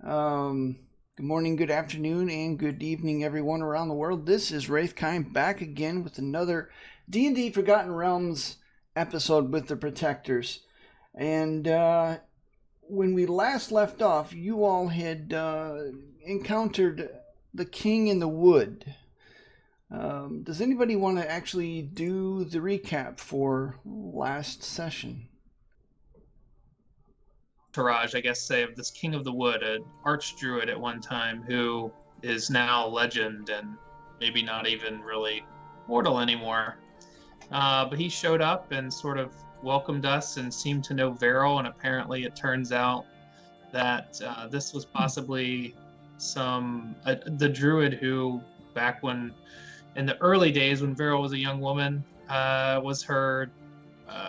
Good morning, good afternoon, and good evening, everyone around the world. This is Wraithkind back again with another D&D Forgotten Realms episode with the Protectors. And when we last left off, you all had encountered the King in the Wood. Does anybody want to actually do the recap for last session? Entourage, I guess, say, of this King of the Wood, an archdruid at one time who is now legend and maybe not even really mortal anymore. But he showed up and sort of welcomed us and seemed to know Veril, and apparently it turns out that this was possibly the druid who, back when, in the early days when Veril was a young woman, was her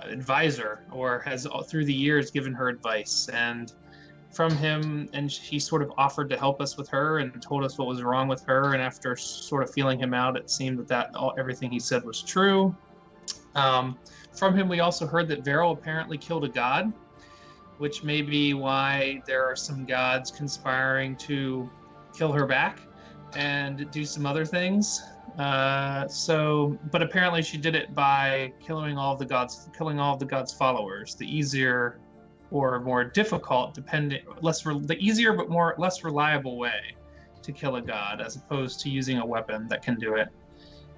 advisor, or has through the years given her advice. And from him, and he sort of offered to help us with her and told us what was wrong with her. And after sort of feeling him out, it seemed that everything he said was true. From him, we also heard that Veril apparently killed a god, which may be why there are some gods conspiring to kill her back and do some other things. But apparently she did it by killing all of the gods' followers. The easier or more difficult, the easier but less reliable way to kill a god, as opposed to using a weapon that can do it.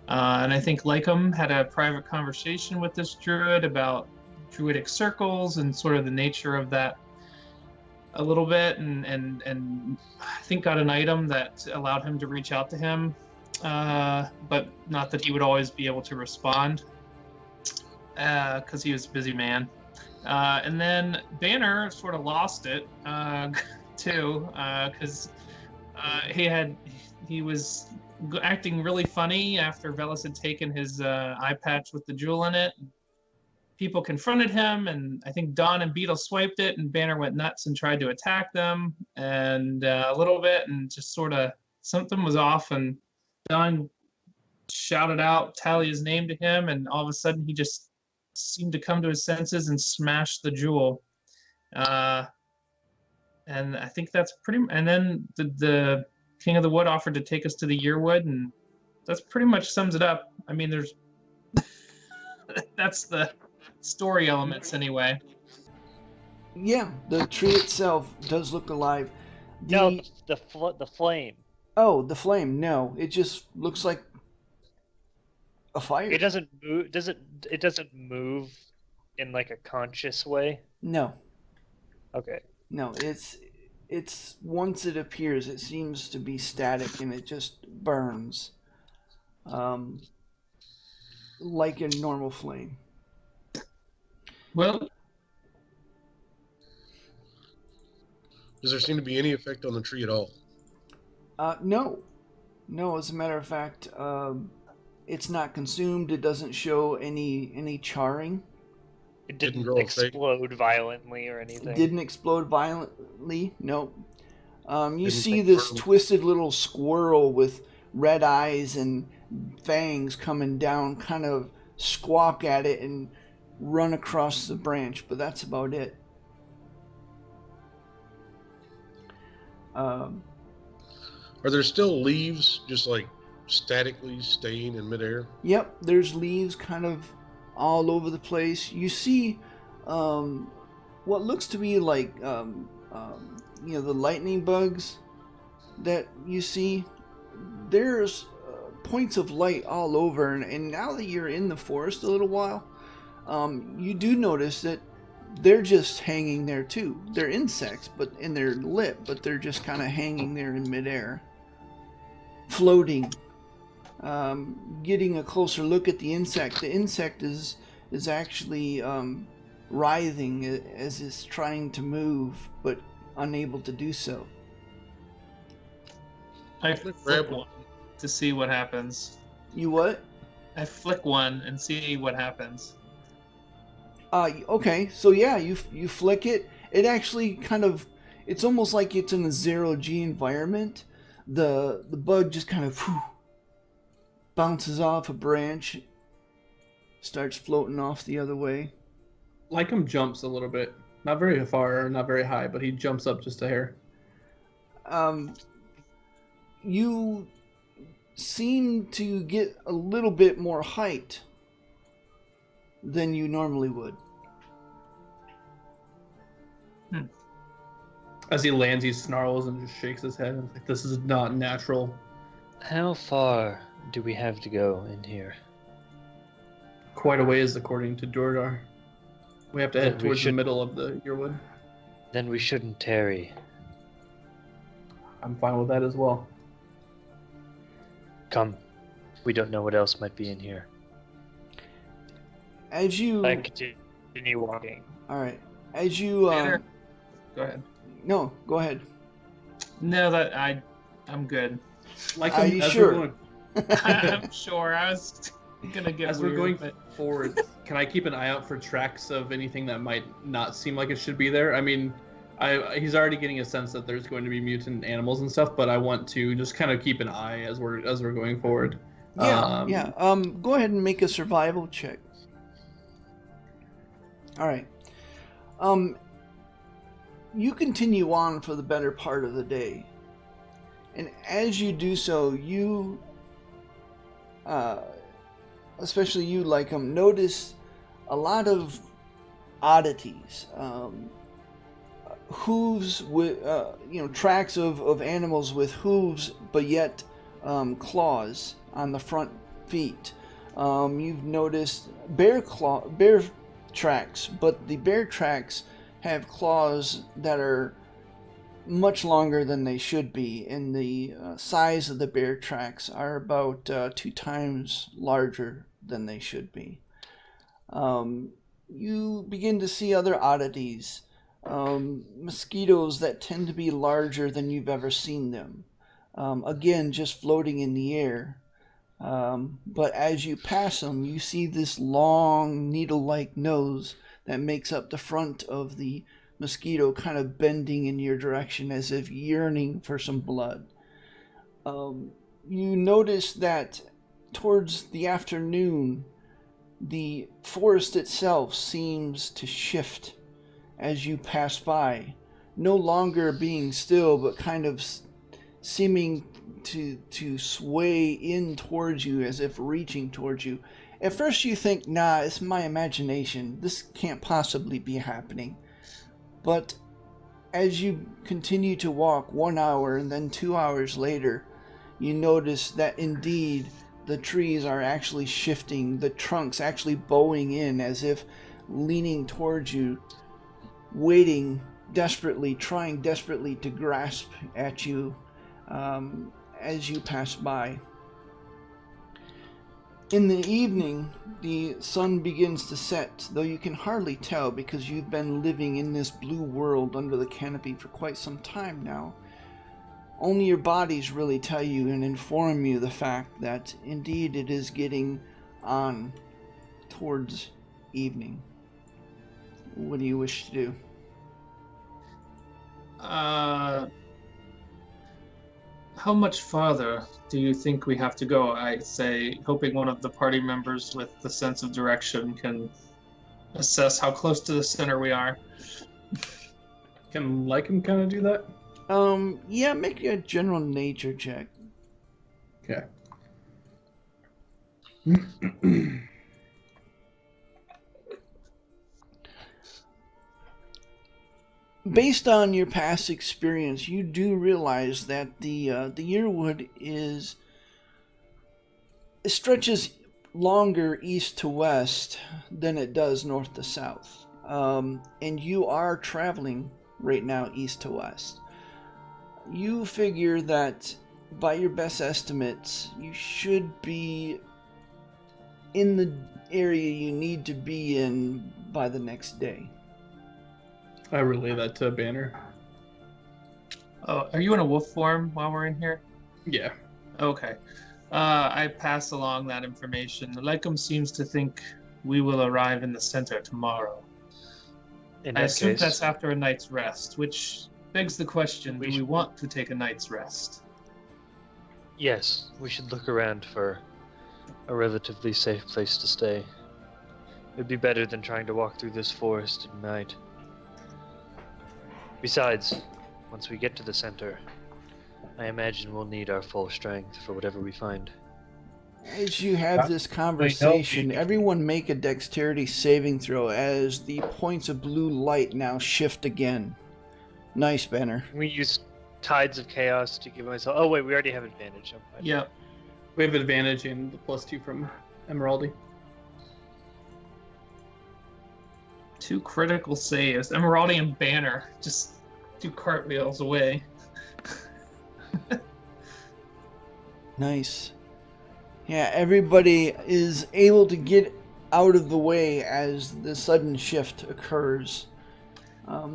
And I think Lycum had a private conversation with this druid about druidic circles and sort of the nature of that a little bit, and I think got an item that allowed him to reach out to him. But not that he would always be able to respond, because he was a busy man. And then Banner sort of lost it too, because he was acting really funny after Velis had taken his eye patch with the jewel in it. People confronted him, and I think Dawn and Beetle swiped it, and Banner went nuts and tried to attack them, and a little bit, and just sort of something was off, and Dawn shouted out Talia's name to him, and all of a sudden he just seemed to come to his senses and smash the jewel. And I think that's and then the King of the Wood offered to take us to the Yuirwood, and that's pretty much sums it up. I mean, there's that's the story elements anyway. Yeah, the tree itself does look alive. No, the flame. Oh, the flame. No, it just looks like a fire. It doesn't move. It doesn't move in like a conscious way? No. Okay. No, it's once it appears, it seems to be static and it just burns. Like a normal flame. Well, does there seem to be any effect on the tree at all? No. No, as a matter of fact, it's not consumed. It doesn't show any charring. It didn't explode violently or anything. It didn't explode violently. Nope. You see this twisted little squirrel with red eyes and fangs coming down, kind of squawk at it and run across the branch, but that's about it. Are there still leaves just like statically staying in midair? Yep, there's leaves kind of all over the place. You see what looks to be like the lightning bugs that you see. There's points of light all over, and now that you're in the forest a little while, you do notice that they're just hanging there too. They're insects, and they're lit, but they're just kind of hanging there in midair, floating. Getting a closer look at the insect. The insect is actually writhing as it's trying to move, but unable to do so. I flick one to see what happens. You what? I flick one and see what happens. Okay, so yeah, you flick it. It actually it's almost like it's in a 0G environment. The bug just kind of bounces off a branch, starts floating off the other way. Lycum jumps a little bit. Not very far, not very high, but he jumps up just a hair. you seem to get a little bit more height than you normally would. As he lands, he snarls and just shakes his head. And like, this is not natural. How far do we have to go in here? Quite a ways, according to Dordar. We have to head We towards the should- middle of the Yuirwood. Then we shouldn't tarry. I'm fine with that as well. Come. We don't know what else might be in here. As you, I continue walking. all right. As you, Banner. Go ahead. no, go ahead. No, I'm good. Like Are you sure? We're going, I'm sure. I was gonna get as weird, we're going but forward, can I keep an eye out for tracks of anything that might not seem like it should be there? I mean, he's already getting a sense that there's going to be mutant animals and stuff, but I want to just kind of keep an eye as we're going forward. Yeah. Go ahead and make a survival check. All right. You continue on for the better part of the day. And as you do so, you, especially you, Lycum, notice a lot of oddities. Hooves with, tracks of animals with hooves, but yet claws on the front feet. You've noticed bear tracks, but the bear tracks have claws that are much longer than they should be, and the size of the bear tracks are about 2 times larger than they should be. You begin to see other oddities. Mosquitoes that tend to be larger than you've ever seen them. Again, just floating in the air. But as you pass them, you see this long needle-like nose that makes up the front of the mosquito, kind of bending in your direction as if yearning for some blood. You notice that towards the afternoon, the forest itself seems to shift as you pass by, no longer being still, but kind of seeming to sway in towards you as if reaching towards you. At first you think, nah, it's my imagination. This can't possibly be happening. But as you continue to walk 1 hour and then 2 hours later, you notice that indeed the trees are actually shifting, the trunks actually bowing in as if leaning towards you, waiting desperately, trying desperately to grasp at you as you pass by. In the evening, the sun begins to set, though you can hardly tell because you've been living in this blue world under the canopy for quite some time now. Only your bodies really tell you and inform you the fact that indeed it is getting on towards evening. What do you wish to do? How much farther do you think we have to go? I say, hoping one of the party members with the sense of direction can assess how close to the center we are. Can Lycum kind of do that? Yeah, make a general nature check. Okay. Based on your past experience, you do realize that the Yuirwood it stretches longer east to west than it does north to south, and you are traveling right now east to west. You figure that by your best estimates, you should be in the area you need to be in by the next day. I relay that to Banner. Oh, are you in a wolf form while we're in here? Yeah. Okay. I pass along that information. Lycum seems to think we will arrive in the center tomorrow. In I that assume case, that's after a night's rest, which begs the question, do we want to take a night's rest? yes, we should look around for a relatively safe place to stay. It'd be better than trying to walk through this forest at night. Besides, once we get to the center, I imagine we'll need our full strength for whatever we find. As you have this conversation, everyone make a dexterity saving throw as the points of blue light now shift again. Nice, Banner. We use Tides of Chaos to give myself... Oh, wait, we already have advantage. Yep. We have advantage in the +2 from Emeraldi. 2 critical saves. Emeraldi and Banner just do cartwheels away. Nice. Yeah, everybody is able to get out of the way as the sudden shift occurs.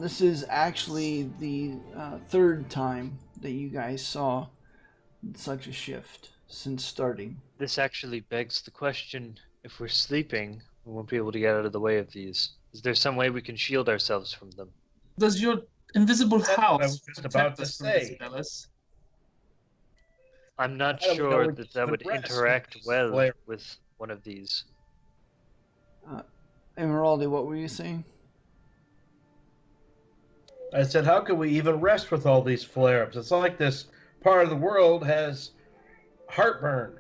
This is actually the third time that you guys saw such a shift since starting. This actually begs the question, if we're sleeping, we won't be able to get out of the way of these. Is there some way we can shield ourselves from them? Does your invisible That's what I house was just about protect to us from say. this, Ellis? I'm not I don't know sure what that the would rest of interact these well flare- with one of these. Emeraldi, what were you saying? I said, how can we even rest with all these flare-ups? It's like this part of the world has heartburn.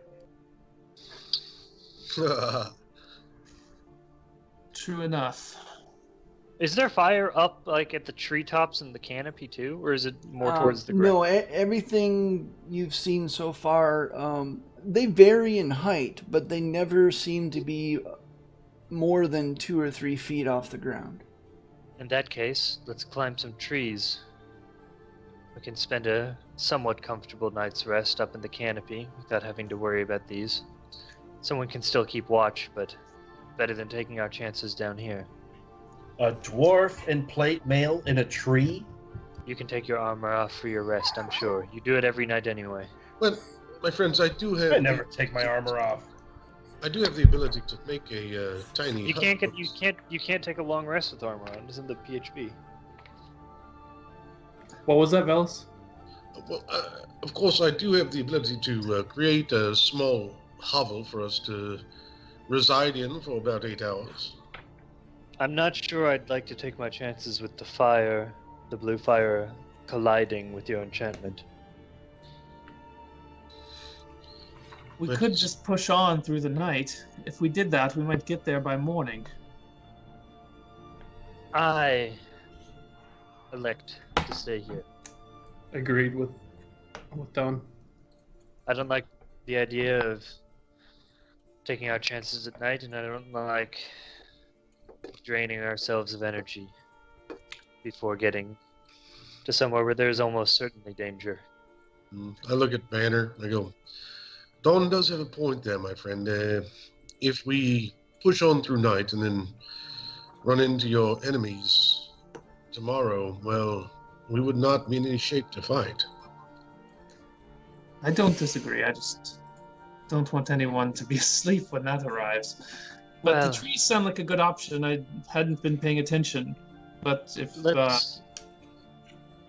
True enough. Is there fire up, like, at the treetops and the canopy, too? Or is it more towards the ground? No, everything you've seen so far, they vary in height, but they never seem to be more than 2 or 3 feet off the ground. In that case, let's climb some trees. We can spend a somewhat comfortable night's rest up in the canopy without having to worry about these. Someone can still keep watch, but better than taking our chances down here. A dwarf and plate mail in a tree? You can take your armor off for your rest, I'm sure. You do it every night anyway. Well, my friends, I do have. I never take my armor off. I do have the ability to make a tiny. You hut can't for you can't take a long rest with armor on. Isn't the PHB? What was that, Velis? Well, of course, I do have the ability to create a small hovel for us to reside in for about 8 hours. I'm not sure I'd like to take my chances with the fire, the blue fire, colliding with your enchantment. We But- could just push on through the night. If we did that, we might get there by morning. I elect to stay here. Agreed with Don. I don't like the idea of taking our chances at night, and I don't like draining ourselves of energy before getting to somewhere where there's almost certainly danger. I look at Banner. I go, Dawn does have a point there, my friend. If we push on through night and then run into your enemies tomorrow, well, we would not be in any shape to fight. I don't disagree. I just don't want anyone to be asleep when that arrives. But Well- the trees sound like a good option. I hadn't been paying attention. But if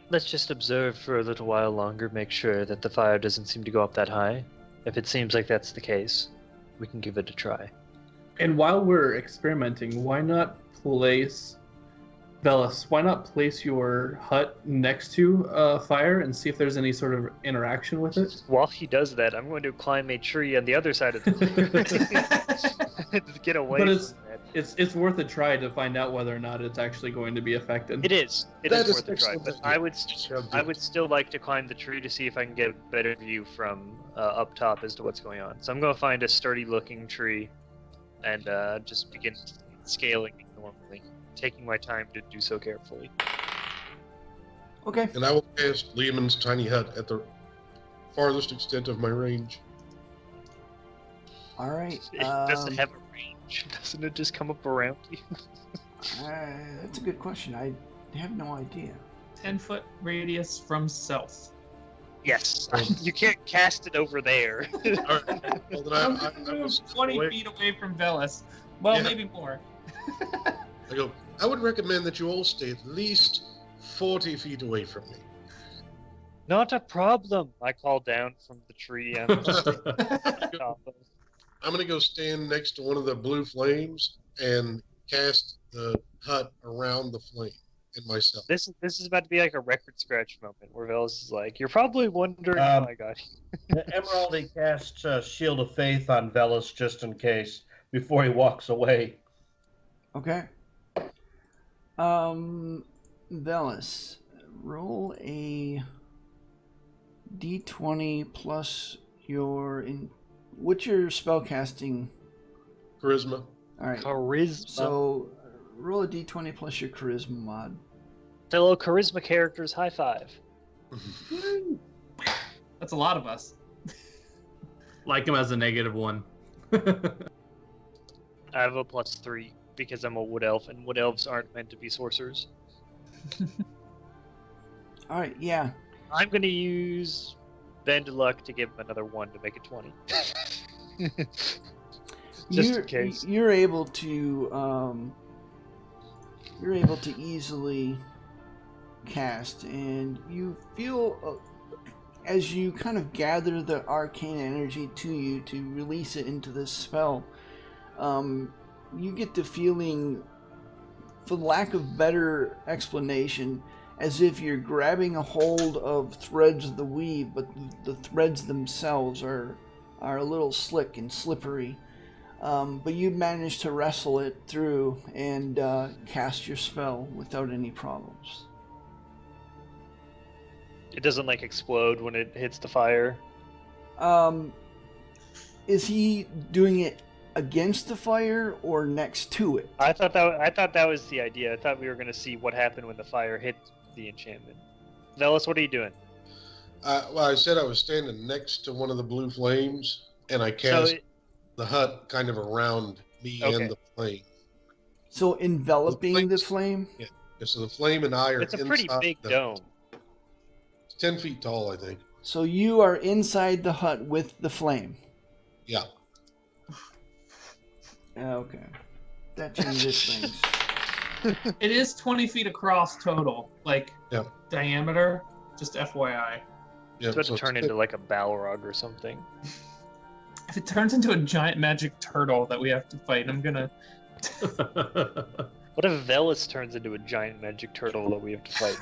Let's just observe for a little while longer, make sure that the fire doesn't seem to go up that high. If it seems like that's the case, we can give it a try. And while we're experimenting, why not place Velis? Why not place your hut next to a fire and see if there's any sort of interaction with it? While he does that, I'm going to climb a tree on the other side of the clearing to get away But from it's- that. It's worth a try to find out whether or not it's actually going to be affected. It is. It That is is worth a try, excellent but idea. I would still like to climb the tree to see if I can get a better view from up top as to what's going on. So I'm going to find a sturdy-looking tree and just begin scaling it normally, taking my time to do so carefully. Okay. And I will cast Lehman's tiny hut at the farthest extent of my range. All right. It doesn't have a range. Doesn't it just come up around you? That's a good question. I have no idea. 10-foot radius from south. Yes. You can't cast it over there. All right. Well, then I was 20 away. feet away from Velis. Well, Yeah. maybe more. I go, I would recommend that you all stay at least 40 feet away from me. Not a problem. I call down from the tree and top of. I'm going to go stand next to one of the blue flames and cast the hut around the flame. and myself. This is about to be like a record scratch moment where Velas is like, "You're probably wondering how I got here." Emeraldy casts Shield of Faith on Velas just in case before he walks away. Okay. Velas, roll a d20 plus what's your spellcasting? Charisma. All right. Charisma. So roll a d20 plus your charisma mod. Fellow charisma characters, high five. That's a lot of us. Like him as a -1. I have a +3 because I'm a wood elf, and wood elves aren't meant to be sorcerers. All right. Yeah. I'm gonna use Bend Luck to give him another 1 to make it 20. Just in case. You're able to easily cast, and you feel as you kind of gather the arcane energy to you to release it into this spell, you get the feeling, for lack of better explanation, as if you're grabbing a hold of threads of the weave, but the threads themselves are a little slick and slippery. But you managed to wrestle it through and cast your spell without any problems. It doesn't like explode when it hits the fire. Is he doing it against the fire or next to it? I thought that was the idea. I thought we were going to see what happened when the fire hit the enchantment. Velas, what are you doing? Well, I said I was standing next to one of the blue flames, and I cast the hut kind of around me and the flame. So enveloping the flame? Yeah. So the flame and I are It's a pretty big dome. It's 10 feet tall, I think. So you are inside the hut with the flame? Yeah. Okay. That changes things. It is 20 feet across total, like diameter, just FYI. Yeah, it's about to turn into like a Balrog or something. If it turns into a giant magic turtle that we have to fight, I'm gonna... What if Velas turns into a giant magic turtle that we have to fight?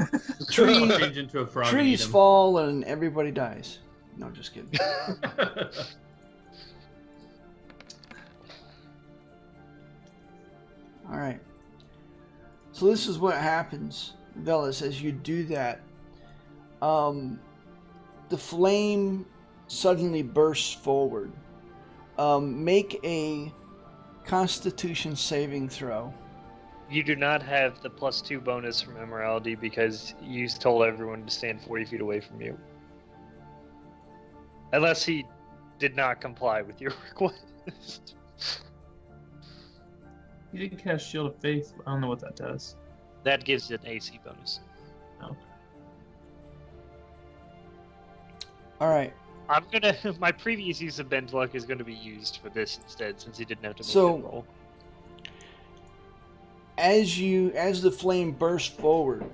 Change into a frog. Trees fall and everybody dies. No, just kidding. All right. So this is what happens, Velas, as you do that. The flame suddenly bursts forward. Make a Constitution saving throw. You do not have the +2 bonus from Emeraldy because you told everyone to stand 40 feet away from you. Unless he did not comply with your request. You didn't cast Shield of Faith. I don't know what that does. That gives it an AC bonus. Oh. All right. I'm gonna. My previous use of Bend Luck is going to be used for this instead, since he didn't have to make that roll. As the flame bursts forward,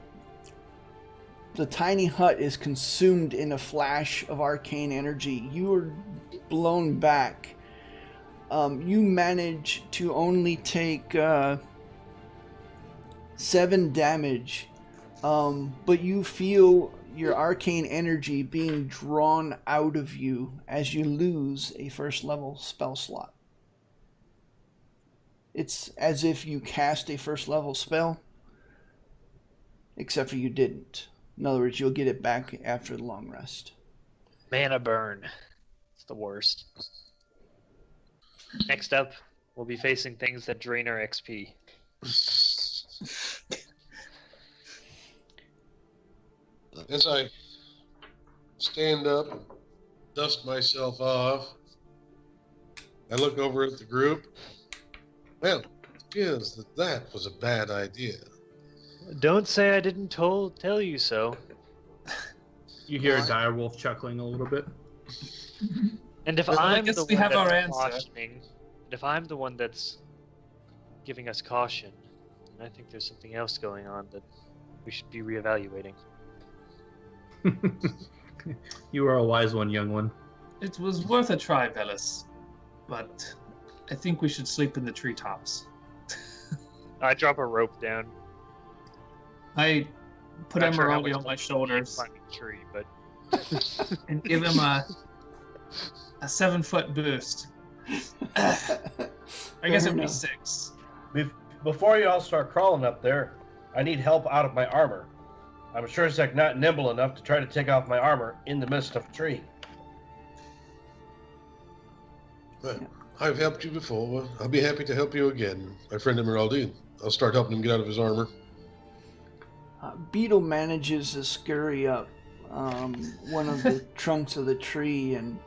the tiny hut is consumed in a flash of arcane energy. You are blown back. You manage to only take 7 damage, but you feel your arcane energy being drawn out of you as you lose a first level spell slot. It's as if you cast a first level spell, except for you didn't. In other words, you'll get it back after the long rest. Mana burn. It's the worst. Next up, we'll be facing things that drain our XP. As I stand up, dust myself off, I look over at the group. Well, it appears that was a bad idea. Don't say I didn't tell you so. You hear a direwolf chuckling a little bit. And if Well, I I'm guess the we one have our that's answer. cautioning, and if I'm the one that's giving us caution, then I think there's something else going on that we should be reevaluating. You are a wise one, young one. It was worth a try, Velas, but I think we should sleep in the treetops. I drop a rope down. I put Not sure how Emeraldi much on my fun shoulders climbing a tree, but and give him a 7-foot boost. I guess Fair it would be enough. 6. Before you all start crawling up there, I need help out of my armor. I'm sure as heck not nimble enough to try to take off my armor in the midst of a tree. I've helped you before. I'll be happy to help you again, my friend Emeraldi. I'll start helping him get out of his armor. Beetle manages to scurry up one of the trunks of the tree and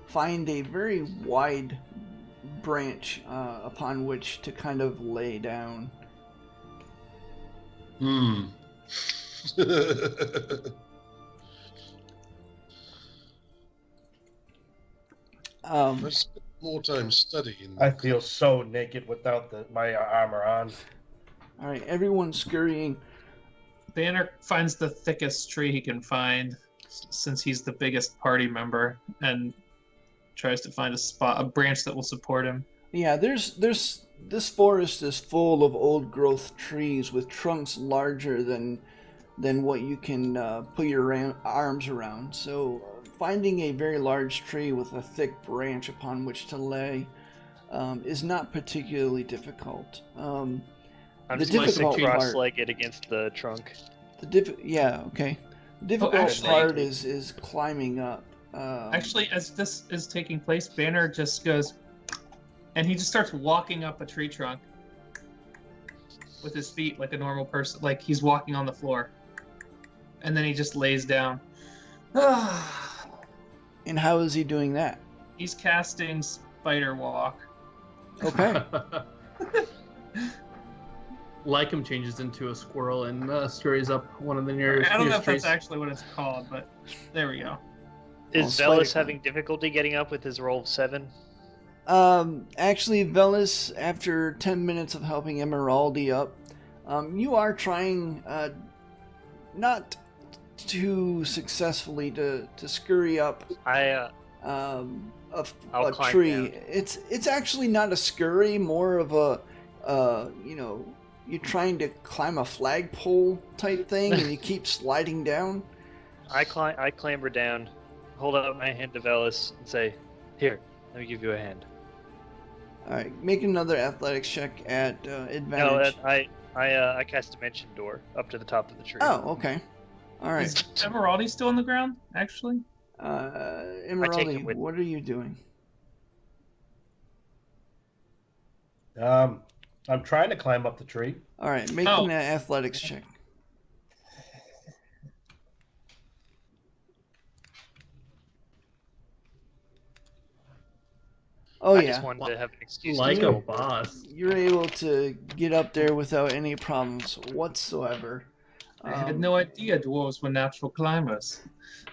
find a very wide branch upon which to kind of lay down. I spent more time studying. I feel so naked without my armor on. All right, everyone's scurrying. Banner finds the thickest tree he can find, since he's the biggest party member, and tries to find a branch that will support him. Yeah, this forest is full of old growth trees with trunks larger than what you can put your arms around. So finding a very large tree with a thick branch upon which to lay is not particularly difficult. I'm The just going to difficult part- cross-legged against the trunk. Yeah, okay. The difficult actually- part is climbing up. Actually, as this is taking place, Banner just goes, and he just starts walking up a tree trunk with his feet like a normal person, like he's walking on the floor. And then he just lays down. And how is he doing that? He's casting Spider Walk. Okay. Lycum changes into a squirrel and scurries up one of the nearest I don't know if trees. that's actually what it's called, but there we go. Is Spider Velas climb. having difficulty getting up with his roll of 7? Actually, Velis, after 10 minutes of helping Emeraldi up, you are trying not too successfully to scurry up a I'll climb tree. down. It's actually not a scurry, more of a you're trying to climb a flagpole type thing, and you keep sliding down. I clamber down, hold out my hand to Velas, and say, "Here, let me give you a hand." All right, make another athletics check at No, advantage. I cast Dimension Door up to the top of the tree. Oh, okay. All right. Is Emeraldi still on the ground, actually? Emeraldi, with- what are you doing? I'm trying to climb up the tree. All right, make Oh. an athletics check. Oh I yeah, just wanted to have an excuse. Like to a go. boss. you're able to get up there without any problems whatsoever. I had no idea dwarves were natural climbers.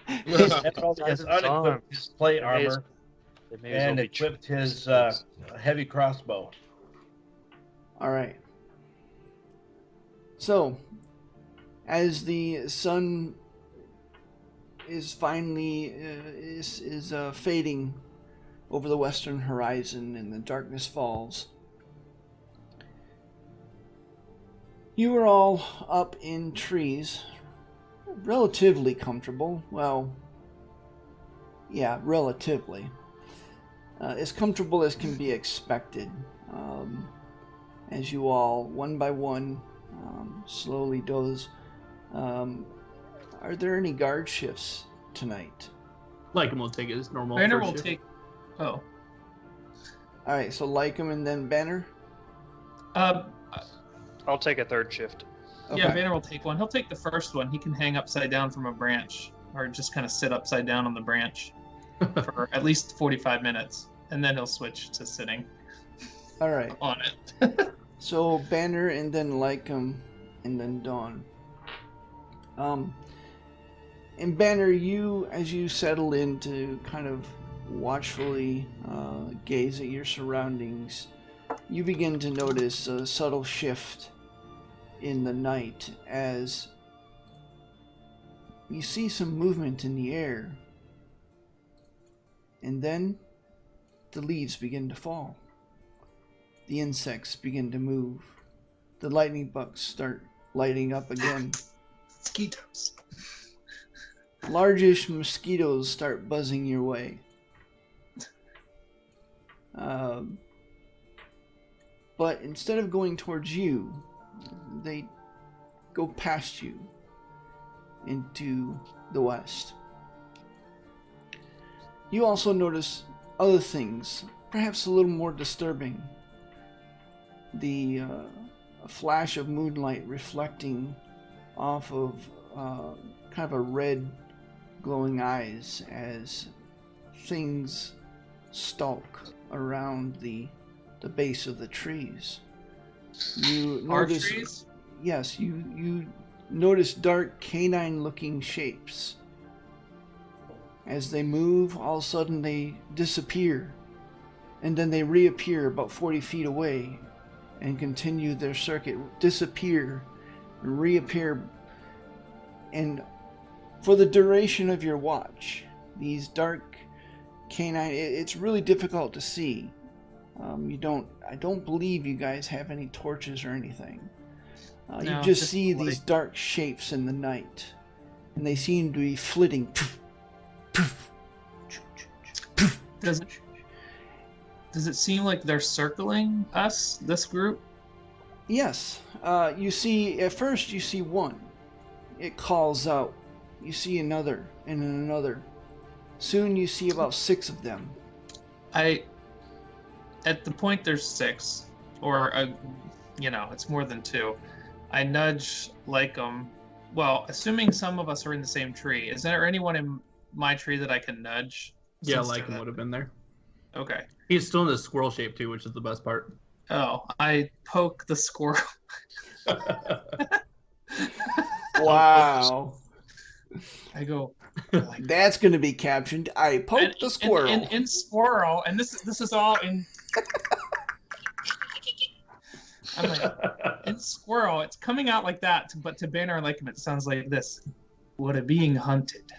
Emeraldi has Titan's unequipped arms. his plate They may as- armor They may as well and be equipped his trees. heavy crossbow. All right. So, as the sun is finally is fading over the western horizon and the darkness falls, you are all up in trees, relatively comfortable. Well, yeah, relatively. As comfortable as can be expected. As you all, one by one, slowly doze. Are there any guard shifts tonight? Lycum will take his normal. Banner first will shift. take. Oh. All right, so Lycum and then Banner. I'll take a third shift. Yeah, Okay. Banner will take one. He'll take the first one. He can hang upside down from a branch, or just kind of sit upside down on the branch for at least 45 minutes, and then he'll switch to sitting All right. on it. So Banner and then Lycum and then Dawn. And Banner, you, as you settle in to kind of watchfully gaze at your surroundings, you begin to notice a subtle shift in the night as you see some movement in the air. And then the leaves begin to fall. The insects begin to move. The lightning bugs start lighting up again. Mosquitoes. Largish mosquitoes start buzzing your way. But instead of going towards you, they go past you into the west. You also notice other things, perhaps a little more disturbing. A flash of moonlight reflecting off of kind of a red glowing eyes as things stalk around the base of the trees. You Our notice, trees? yes, you notice dark canine-looking shapes. As they move, all of a sudden they disappear, and then they reappear about 40 feet away and continue their circuit, disappear and reappear. And for the duration of your watch, these dark canine, it's really difficult to see. I don't believe you guys have any torches or anything. No, You just just see light. these dark shapes in the night, and they seem to be flitting. Does it seem like they're circling us, this group? Yes. You see, at first you see one. It calls out. You see another and another. Soon you see about 6 of them. At the point there's 6, or it's more than 2. I nudge Lycum. Well, assuming some of us are in the same tree, is there anyone in my tree that I can nudge? Yeah, Since Lycan they're would have been there. Okay. He's still in the squirrel shape too, which is the best part. Oh, I poke the squirrel. Wow. I go. Like, That's going to be captioned. I poked the squirrel. In squirrel, and this is all in. I'm like, in squirrel, it's coming out like that, but to Banner and Lycum, it sounds like this. What a being hunted.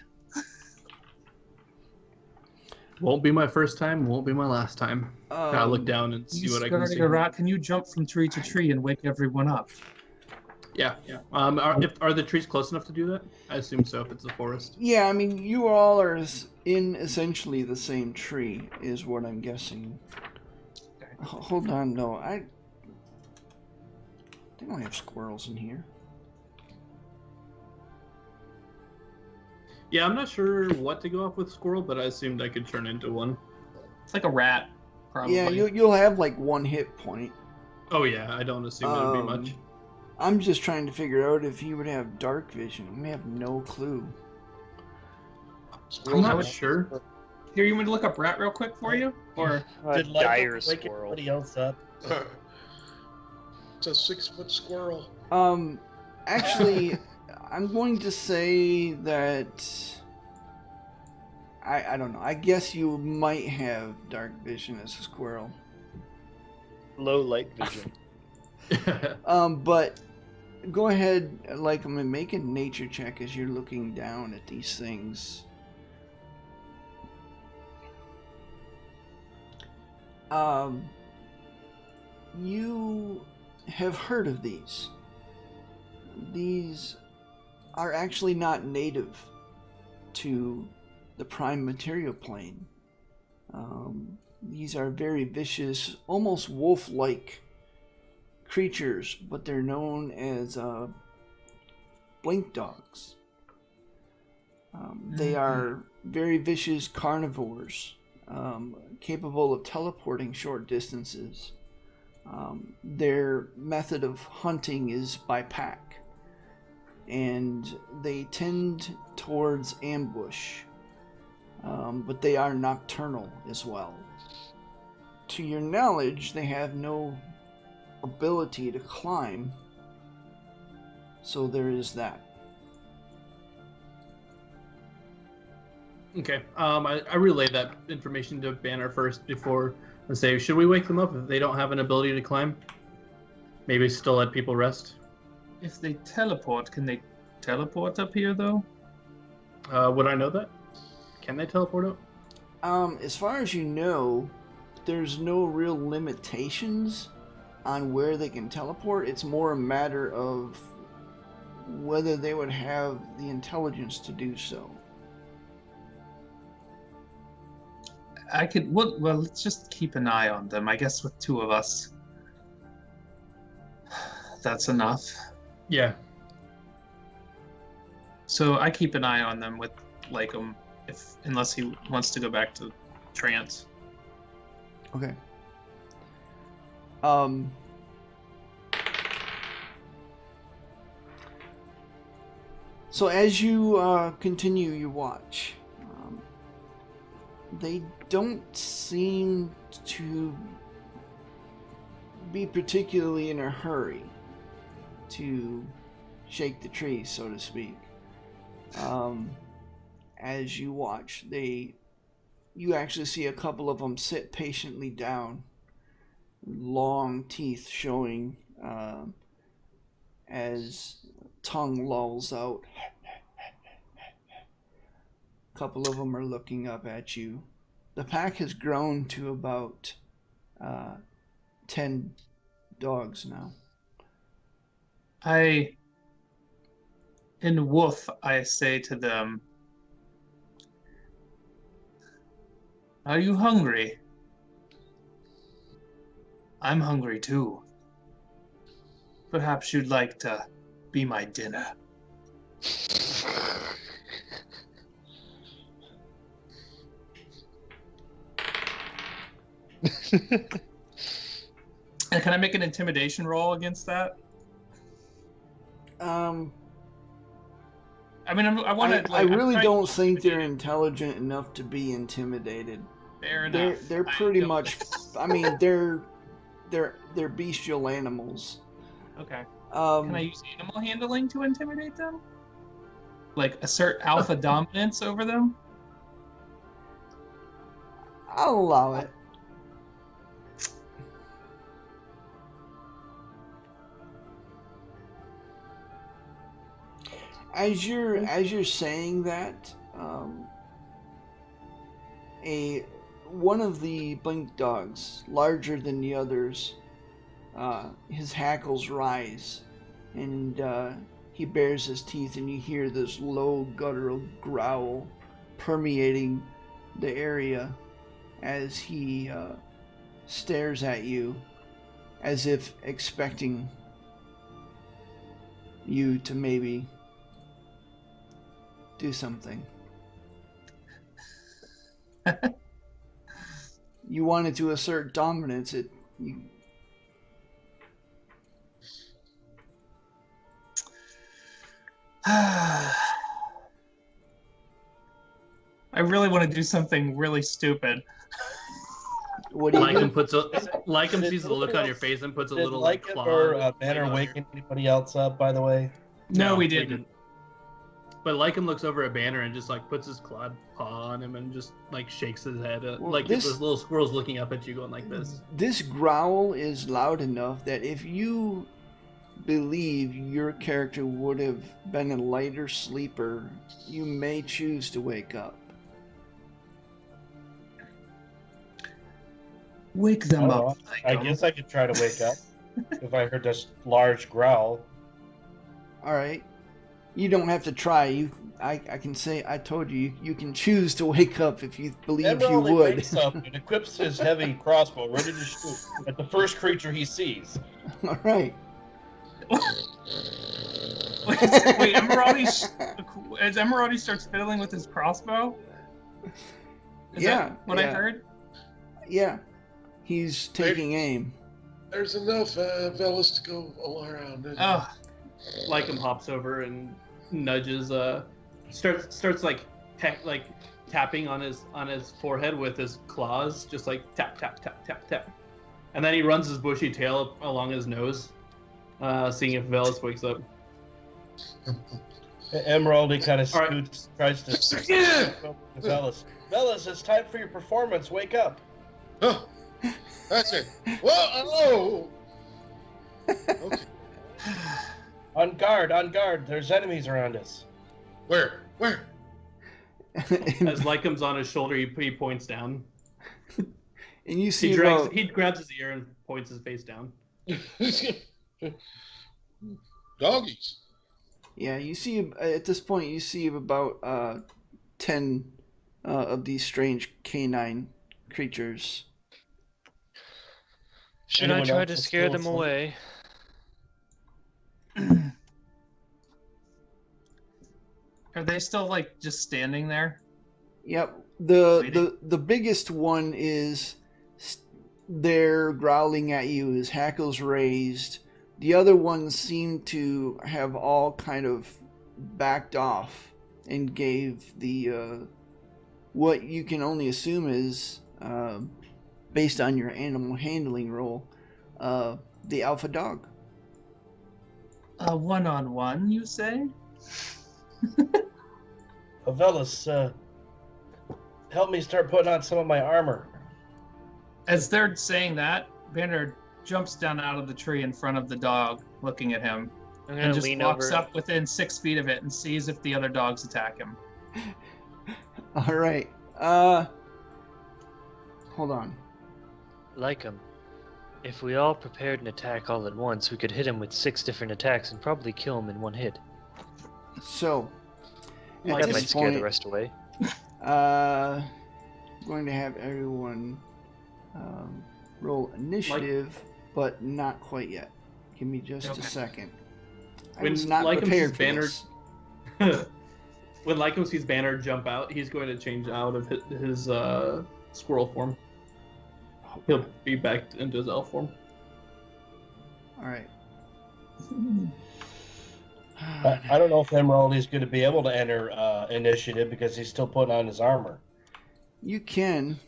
Won't be my first time, won't be my last time. Gotta look down and see what I can see. Can you jump from tree to tree and wake everyone up? Yeah. Are the trees close enough to do that? I assume so, if it's a forest. Yeah, I mean, you all are in essentially the same tree, is what I'm guessing. Hold on, no, I don't have squirrels in here. Yeah, I'm not sure what to go off with squirrel, but I assumed I could turn into one. It's like a rat, probably. Yeah, you'll have like 1 hit point. Oh yeah, I don't assume that would be much. I'm just trying to figure out if you would have dark vision. I have no clue. I'm not sure. Here, you want me to look up rat real quick for you? Or Did dire Lycan wake squirrel. everybody else up? It's a 6-foot squirrel. Actually, I'm going to say that I don't know. I guess you might have dark vision as a squirrel. Low light vision. But go ahead, like I'm gonna make a nature check as you're looking down at these things. You have heard of these. These are actually not native to the prime material plane. These are very vicious, almost wolf-like creatures, but they're known as blink dogs. They are very vicious carnivores, capable of teleporting short distances. Their method of hunting is by pack, and they tend towards ambush, but they are nocturnal as well. To your knowledge, they have no ability to climb, so there is that. Okay. I relay that information to Banner first before I say, should we wake them up if they don't have an ability to climb? Maybe still let people rest. if they teleport, can they teleport up here though? Would I know that? Can they teleport up? As far as you know, there's no real limitations on where they can teleport. It's more a matter of whether they would have the intelligence to do so. I could. Well, let's just keep an eye on them. I guess with 2 of us, that's enough. Yeah. So I keep an eye on them with Lycum, unless he wants to go back to trance. Okay. So as you continue your watch, they don't seem to be particularly in a hurry to shake the tree, so to speak. As you watch, you actually see a couple of them sit patiently down, long teeth showing as tongue lolls out. A couple of them are looking up at you. The pack has grown to about 10 dogs now. In Woof, I say to them, "Are you hungry? I'm hungry too. Perhaps you'd like to be my dinner." And can I make an intimidation roll against that? I mean, I want to. I really don't think they're intelligent enough to be intimidated. Fair enough. They're pretty much. I mean, they're bestial animals. Okay. Can I use animal handling to intimidate them? Like assert alpha dominance over them? I'll allow it. As you're saying that, one of the blink dogs, larger than the others, his hackles rise, and he bares his teeth, and you hear this low guttural growl permeating the area as he stares at you, as if expecting you to maybe do something. You wanted to assert dominance. I really want to do something really stupid. What do you do? Lycum sees the look on your face and puts a little Lycum claw. or Banner waking anybody else up, by the way? No, we didn't. But Lycum looks over at Banner and just like puts his clawed paw on him and just like shakes his head. Well, like this little squirrel's looking up at you going like this. This growl is loud enough that if you believe your character would have been a lighter sleeper, you may choose to wake up. Wake them up. I guess I could try to wake up if I heard this large growl. All right. You don't have to try. I can say I told you. You can choose to wake up if you believe Emerald you would. wakes up and equips his heavy crossbow, ready to shoot at the first creature he sees. All right. Wait, as Emeraldi starts fiddling with his crossbow? Is that what I heard? Yeah. He's taking aim. There's enough Velas to go all around. Oh. Lycum hops over and nudges. Starts like tapping on his forehead with his claws, just like tap tap tap tap tap, and then he runs his bushy tail along his nose, seeing if Velas wakes up. Emeraldi kind of scoots, tries to Velas. Velas, it's time for your performance. Wake up. Oh, that's it. Whoa! Oh. Okay. On guard. There's enemies around us. Where? As Lycum's on his shoulder, he points down. And you see he grabs his ear and points his face down. Doggies. Yeah, you see at this point you see about 10 of these strange canine creatures. Should I Anyone try else to that's scare still them asleep? away? Are they still like just standing there? Yep. Waiting? The biggest one is there growling at you, his hackles raised. The other ones seem to have all kind of backed off and gave the what you can only assume is based on your animal handling roll, the alpha dog. A one-on-one, you say? Velis, help me start putting on some of my armor. As they're saying that, Banner jumps down out of the tree in front of the dog, looking at him, I'm and gonna just lean walks over. up within 6 feet of it and sees if the other dogs attack him. All right. Hold on. Like him. If we all prepared an attack all at once, we could hit him with 6 different attacks and probably kill him in one hit. So, at That this might scare the point, rest away. going to have everyone roll initiative, but not quite yet. Give me just Okay. a second. I When was not Lycum prepared sees for Banner- this. When Lycum sees Banner jump out, he's going to change out of his squirrel form. He'll be back into his elf form. All right. I don't know if Emeraldy's going to be able to enter initiative because he's still putting on his armor. You can.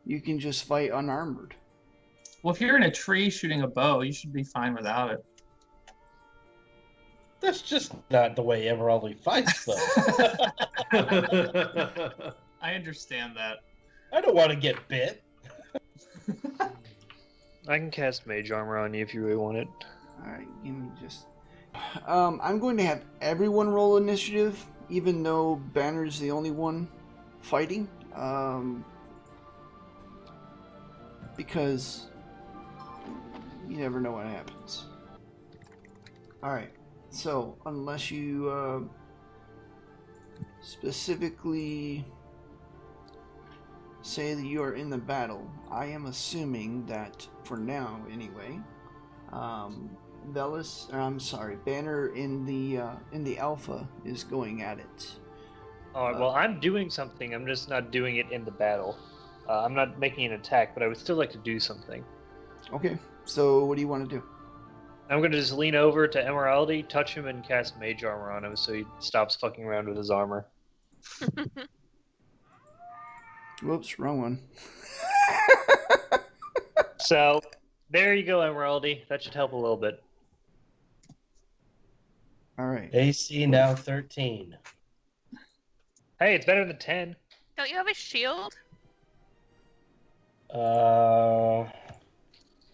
You can just fight unarmored. Well, if you're in a tree shooting a bow, you should be fine without it. That's just not the way Emeraldy fights, though. I understand that. I don't want to get bit. I can cast Mage Armor on you if you really want it. All right. Give me just. I'm going to have everyone roll initiative, even though Banner's the only one fighting. Because you never know what happens. Alright, so unless you specifically say that you are in the battle, I am assuming that for now anyway, Banner in the alpha is going at it. Alright, well, I'm doing something, I'm just not doing it in the battle. I'm not making an attack, but I would still like to do something. Okay, so what do you want to do? I'm gonna just lean over to Emeraldy, touch him, and cast Mage Armor on him so he stops fucking around with his armor. Whoops, wrong one. So, there you go, Emeraldy. That should help a little bit. Alright. AC now 13. Hey, it's better than 10. Don't you have a shield?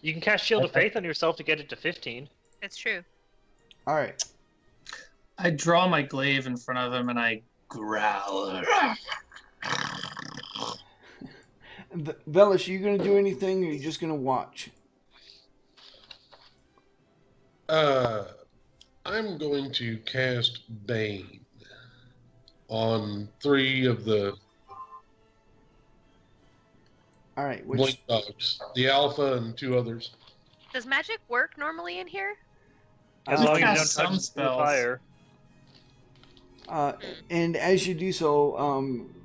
You can cast Shield of Okay. Faith on yourself to get it to 15. It's true. Alright. I draw my glaive in front of him and I growl. Velis, you gonna do anything or are you just gonna watch? I'm going to cast Bane on 3 of the Alright, which blink dogs, the alpha and 2 others. Does magic work normally in here? As You long as you don't cast some touch the spells. fire. and as you do so,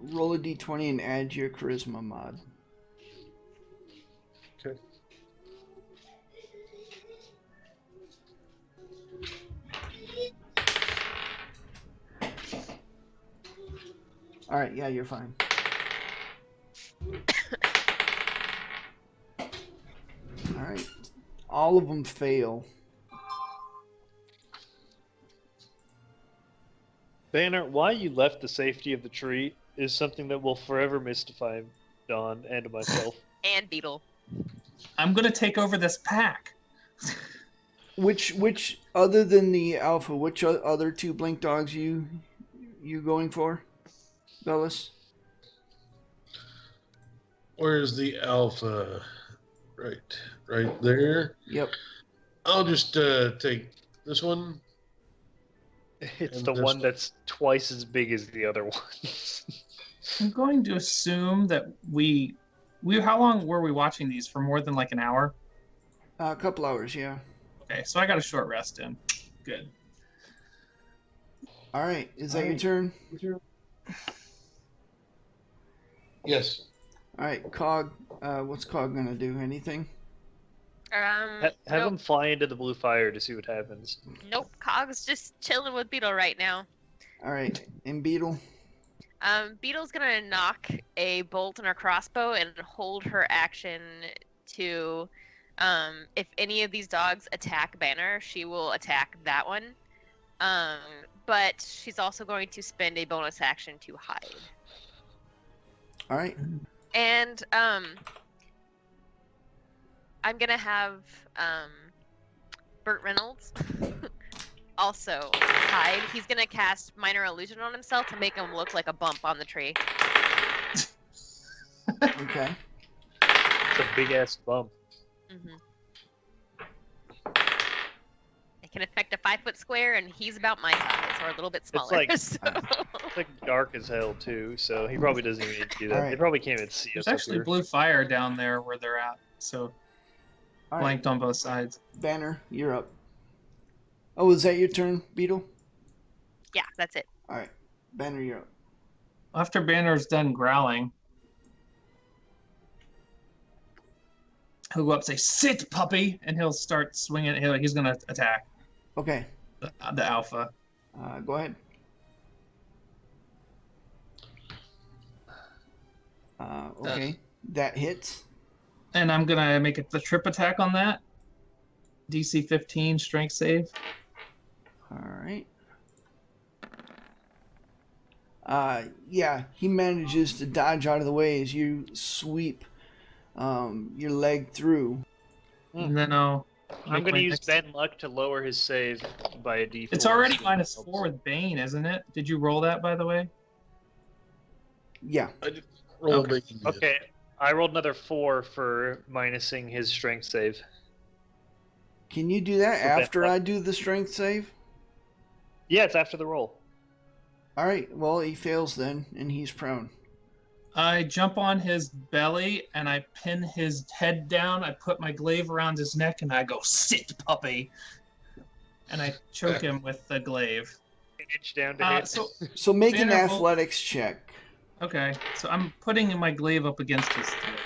roll a d20 and add your charisma mod. Okay. Alright, yeah, you're fine. Alright. All of them fail. Banner, why you left the safety of the tree is something that will forever mystify Dawn and myself. And Beetle. I'm gonna take over this pack. Which other than the alpha, which other 2 blink dogs you going for, Velis? Where's the alpha? Right there. Yep. I'll just take this one. It's And the there's- one that's twice as big as the other ones. I'm going to assume that we how long were we watching these? For more than like an hour? A couple hours, yeah. Okay, so I got a short rest in. Good. All right, is that your turn? Yes. All right, Cog. What's Cog gonna do? Anything? Have Nope. him fly into the blue fire to see what happens. Nope. Cog's just chilling with Beetle right now. All right, and Beetle. Beetle's gonna knock a bolt in her crossbow and hold her action to, if any of these dogs attack Banner, she will attack that one. But she's also going to spend a bonus action to hide. All right. And I'm gonna have Burt Reynolds also hide. He's gonna cast Minor Illusion on himself to make him look like a bump on the tree. Okay. It's a big ass bump. Mm-hmm. It can affect a 5-foot square, and he's about my size, or a little bit smaller. like- so- It's like dark as hell too, so he probably doesn't even need to do that. Alright. They probably can't even see There's us. up actually here. blue fire down there where they're at, so All right, blanked on both sides. Banner, you're up. Oh, is that your turn, Beetle? Yeah, that's it. All right, Banner, you're up. After Banner's done growling, he'll go up and say, "Sit, puppy!" and he'll start swinging. He's going to attack Okay, the alpha. go ahead. Okay, that hits. And I'm going to make it the trip attack on that. DC 15 strength save. All right. Yeah, he manages to dodge out of the way as you sweep your leg through. And then I'll. I'm make gonna my use next- Ben Luck to lower his save by a D4. It's already so minus helps. 4 with Bane, isn't it? Did you roll that, by the way? Yeah. I did roll Okay. a big- Okay, I rolled another 4 for minusing his strength save. Can you do that For Ben after Luck. I do the strength save? Yeah, it's after the roll. All right. Well, he fails then, and he's prone. I jump on his belly and I pin his head down. I put my glaive around his neck and I go, "Sit, puppy!" And I choke him with the glaive. An inch down to hit. So make an Banner, hold- athletics check. Okay, so I'm putting my glaive up against his throat.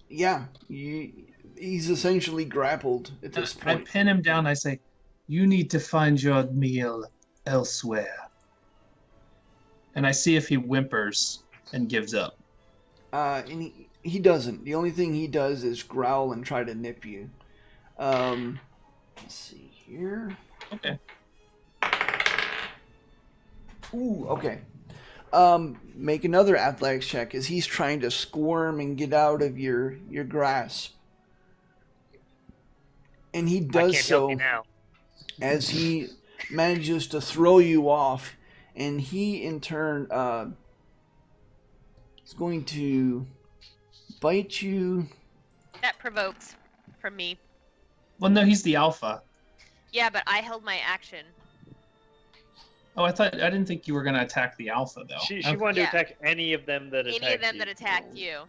Yeah, he's essentially grappled at this I point. pin him down. I say, "You need to find your meal elsewhere." And I see if he whimpers and gives up. And he doesn't. The only thing he does is growl and try to nip you. Let's see here. Okay. Ooh, okay. Make another athletics check as he's trying to squirm and get out of your grasp. And he I does can't help so you now. as he manages to throw you off, and he in turn is going to bite you. That provokes from me. Well, no, he's the alpha. Yeah, but I held my action. Oh, I didn't think you were gonna attack the alpha though. She Okay. wanted to Yeah. attack any of them that attacked Any of them you. that attacked you.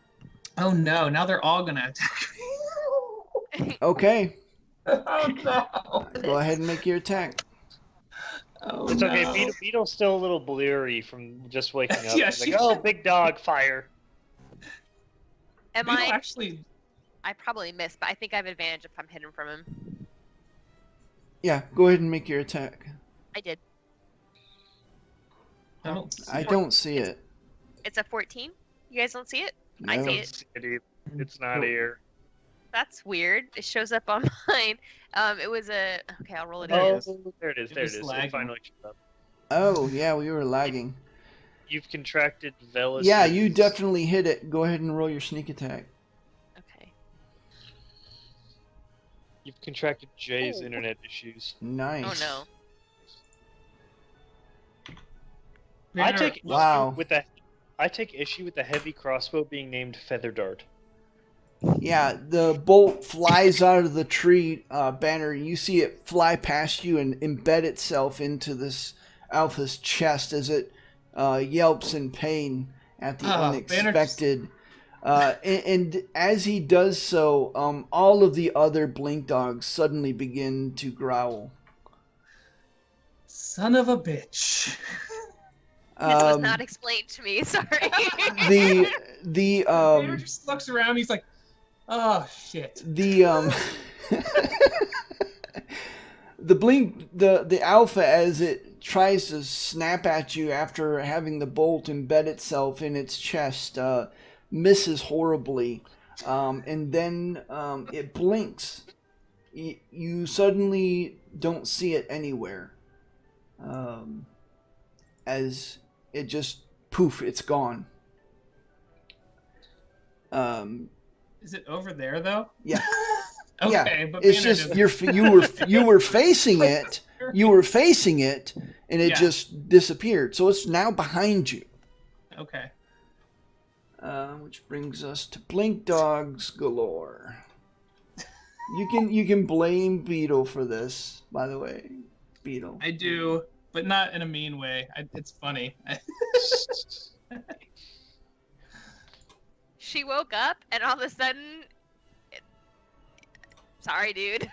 Oh no! Now they're all gonna attack me. Okay, Oh no! go ahead and make your attack. Oh, It's okay. no. Beetle's still a little bleary from just waking up. Yeah, He's like, she- oh, big dog, fire. Am Beetle I? actually? I probably missed, but I think I have advantage if I'm hidden from him. Yeah, go ahead and make your attack. I did. I don't. See I it. don't see it. It's a 14. You guys don't see it? I No. see it. It's not here. That's weird. It shows up on mine. It was a. Okay, I'll roll it There Oh, it is. there it is. It There it was is. It lagging. finally showed up. Oh, yeah, we were lagging. You've contracted Velis. Yeah, you definitely hit it. Go ahead and roll your sneak attack. Okay. You've contracted Jay's Oh. internet issues. Nice. Oh no. I Banner- Wow. I take issue with the heavy crossbow being named Feather Dart. Yeah, the bolt flies out of the tree, Banner. You see it fly past you and embed itself into this alpha's chest as it yelps in pain at the unexpected. And as he does so, all of the other blink dogs suddenly begin to growl. Son of a bitch. This was not explained to me. Sorry. Banner just looks around. He's like, "Oh shit." The the alpha, as it tries to snap at you after having the bolt embed itself in its chest, misses horribly, and then it blinks. You suddenly don't see it anywhere, as it just poof, it's gone. Is it over there though? Yeah. Okay, Yeah, but it's Banner just doesn't- you were facing it. You were facing it, and it Yeah. just disappeared. So it's now behind you. Okay. Which brings us to blink dogs galore. You can blame Beetle for this, by the way. Beetle. I do, but not in a mean way. It's funny. She woke up and all of a sudden. Sorry, dude.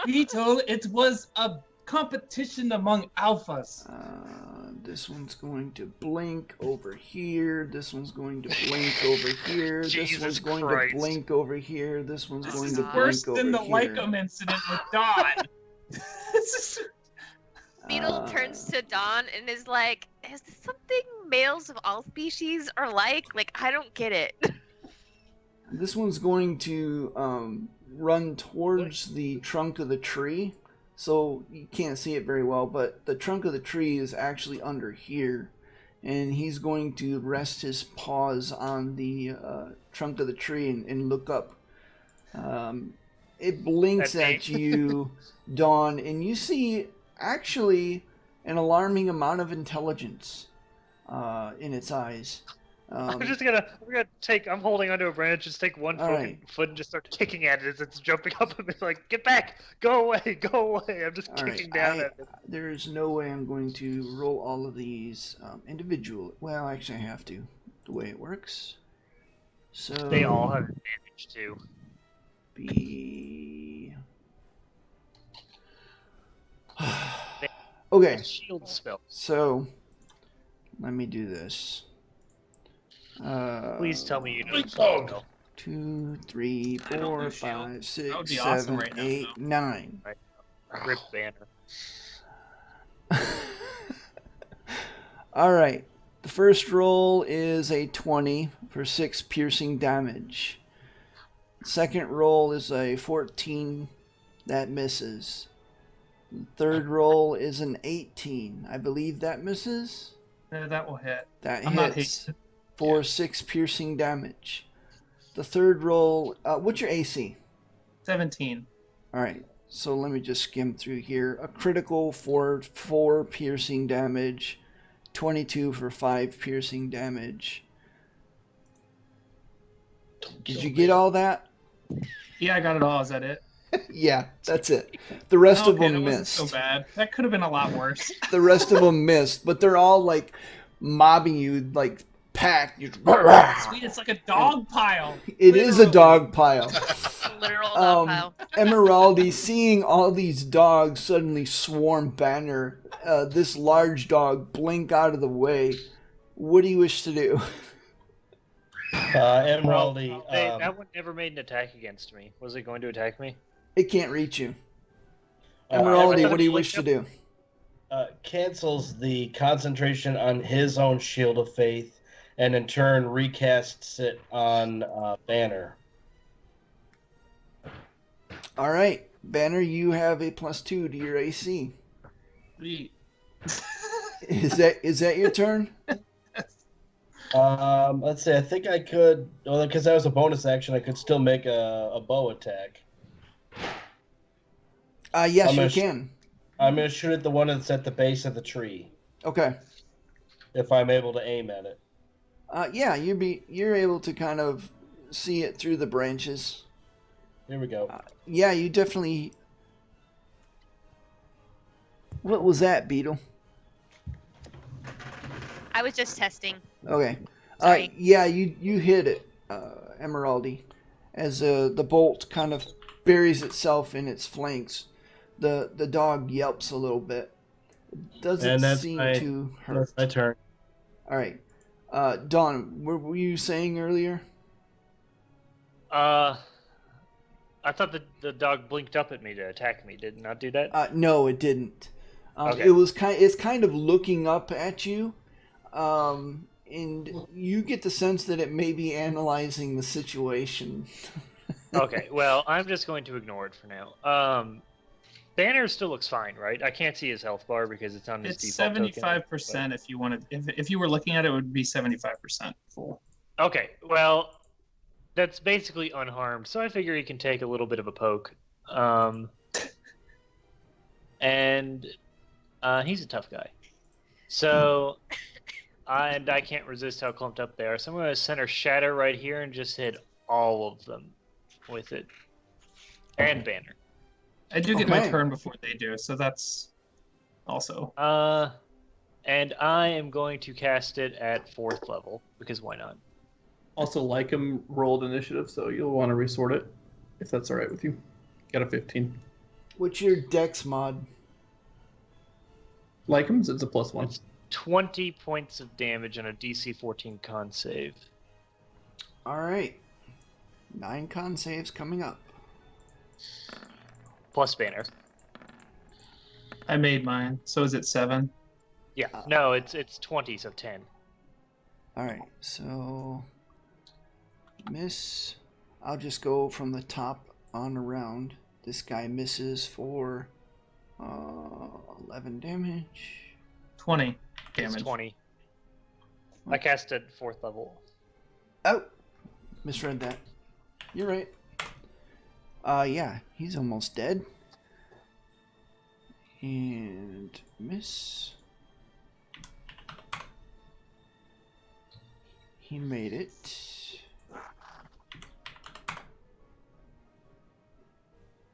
Beetle, it was a competition among alphas. This one's going to blink over here. This one's going to blink over here. This Jesus one's going Christ. to blink over here. This one's This going is to worse blink over than the here. Lycom incident with Dawn. This is- Beetle turns to Dawn and is like, "Is this something males of all species are like? Like, I don't get it." This one's going to run towards the trunk of the tree. So you can't see it very well, but the trunk of the tree is actually under here. And he's going to rest his paws on the trunk of the tree and look up. It blinks That's at you, Dawn, and you see actually an alarming amount of intelligence in its eyes. I'm holding onto a branch, just take one Alright. foot and just start kicking at it as it's jumping up and be like, "Get back! Go away! Go away!" I'm just All kicking right, down at it. there's no way I'm going to roll all of these individually. Well, actually, I have to. The way it works. So They all have advantage too. be They- okay. Shield spell. So let me do this. Please tell me you know Blink the dog. spell. 2, 3, I don't 4, know, Shield. 5, That 6, would be 7, awesome right now, 8, though. 9. Rip Banner. All right. The first roll is a 20 for 6 piercing damage. Second roll is a 14 that misses. The third roll is an 18. I believe that misses. That will hit. That I'm not hits hitting. for 6 piercing damage. The third roll, what's your AC? 17. All right. So let me just skim through here. A critical for 4 piercing damage, 22 for 5 piercing damage. Did you get all that? Yeah, I got it all. Is that it? Yeah, that's it. The rest of Okay, them that wasn't missed. so bad. That could have been a lot worse. The rest of them missed, but they're all like mobbing you, like packed. Sweet, it's like a dog pile. It is a dog pile. Literal dog pile. Emeraldi, seeing all these dogs suddenly swarm Banner, this large dog blink out of the way. What do you wish to do? Emeraldi, That one never made an attack against me. Was it going to attack me? It can't reach you. Uh, Emeraldi, Emeraldi what do you wish to do? cancels the concentration on his own shield of faith, and in turn recasts it on Banner. All right, Banner, you have a +2 to your AC. Sweet. Is that your turn? Let's see. I think I could, well, because that was a bonus action. I could still make a bow attack. Yes, I'm you gonna can. I'm gonna shoot at the one that's at the base of the tree, Okay. if I'm able to aim at it. Yeah, you're able to kind of see it through the branches. Here we go. Yeah, you definitely. What was that, Beetle? I was just testing. Okay. Sorry. Yeah, you hit it, Emeraldi, as the bolt kind of buries itself in its flanks. The dog yelps a little bit. Doesn't And that's seem my- to hurt. That's my turn. All right. Don, what were you saying earlier? I thought the dog blinked up at me to attack me. Did it not do that? No, it didn't. Okay. It's kind of looking up at you, and you get the sense that it may be analyzing the situation. Okay, well, I'm just going to ignore it for now. Banner still looks fine, right? I can't see his health bar because it's on his It's default token, 75%. If you wanted, if you were looking at it, it would be 75% full. but- Okay, well, that's basically unharmed, so I figure he can take a little bit of a poke. And he's a tough guy. So, and I can't resist how clumped up they are, so I'm going to center Shatter right here and just hit all of them with it. And Banner. I do get my Okay. turn before they do, so that's also. And I am going to cast it at 4th level, because why not? Also, Lycum rolled initiative, so you'll want to resort it, if that's all right with you. Got a 15. What's your dex mod? Lycum's, it's a +1. It's 20 points of damage on a DC 14 con save. All right. 9 con saves coming up. Plus Banner. I made mine. So is it 7? Yeah, no, it's 20, so 10. All right. So, miss. I'll just go from the top on around. This guy misses for 11 damage. 20 It's damage. 20. I cast it at 4th level. Oh, misread that. You're right. Yeah, he's almost dead. And miss. He made it.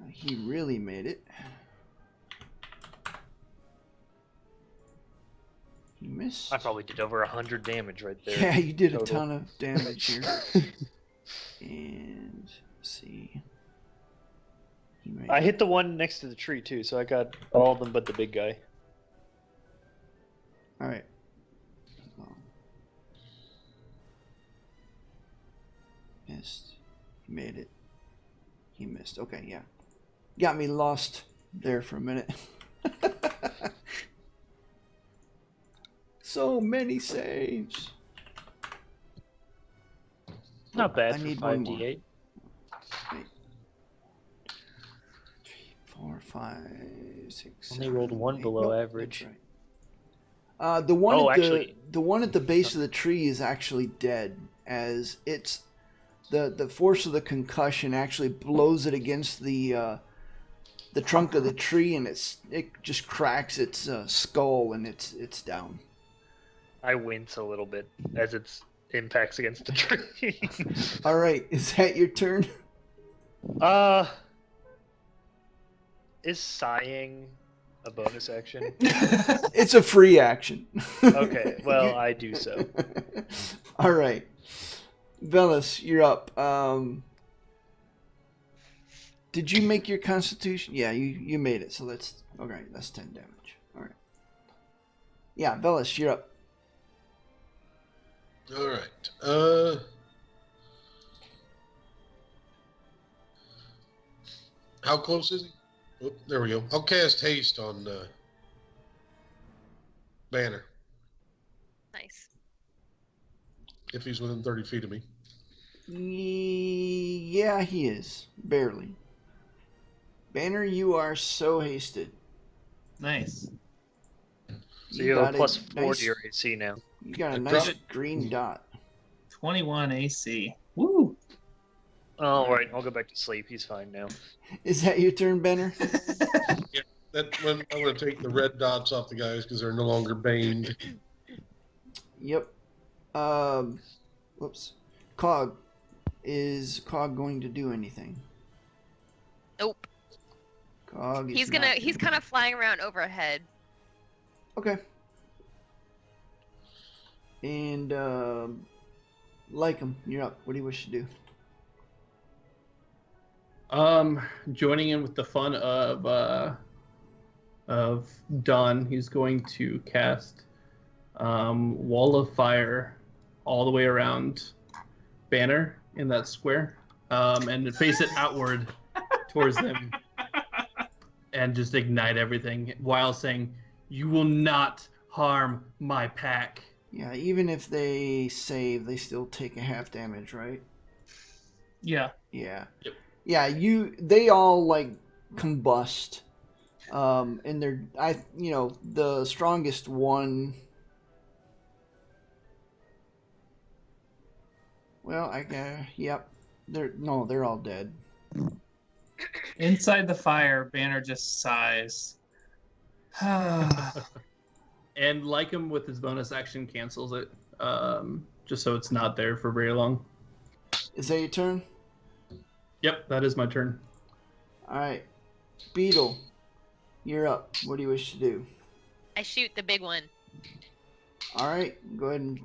He really made it. He missed. I probably did over 100 damage right there. Yeah, you did a total. ton of damage here. And let's see. He made I hit the one next to the tree too, so I got all of them but the big guy. All right. Missed. He made it. He missed. Okay, yeah. Got me lost there for a minute. So many saves. Not bad I for need one more. 5d8. 4, 5, 6. Only rolled 1 8. below Nope, average. that's right. The one Oh, at actually- the one at the base of the tree is actually dead, as it's the force of the concussion actually blows it against the trunk of the tree, and it just cracks its skull, and it's down. I wince a little bit as its impacts against the tree. All right, is that your turn? Is sighing a bonus action? It's a free action. Okay, well, I do so. All right, Velas, you're up. Did you make your Constitution? Yeah, you made it. So that's okay. That's 10 damage. All right. Yeah, Velas, you're up. All right. How close is he? Oh, there we go. I'll cast haste on Banner Nice. if he's within 30 feet of me. Yeah, he is barely. Banner, you are so hasted. Nice. So you have got a plus 4 nice- to your AC now. You got a I nice dropped- green dot. 21 AC. Woo! All right, I'll go back to sleep. He's fine now. Is that your turn, Banner? That when I want to take the red dots off the guys because they're no longer baned. Yep. Whoops. Cog. Is Cog going to do anything? Nope. Cog is He's not he's doing- kind of flying around overhead. Okay. And like him, you're up. What do you wish to do? Joining in with the fun of Dawn, he's going to cast Wall of Fire all the way around Banner in that square, and face it outward towards them, and just ignite everything while saying, "You will not harm my pack." Yeah, even if they save, they still take a half damage, right? Yeah. Yeah. Yep. Yeah, they all like combust. And they're the strongest one. Well, yep. They're all dead. Inside the fire, Banner just sighs. And like him with his bonus action cancels it, just so it's not there for very long. Is that your turn? Yep, that is my turn. All right. Beetle, you're up. What do you wish to do? I shoot the big one. All right, go ahead and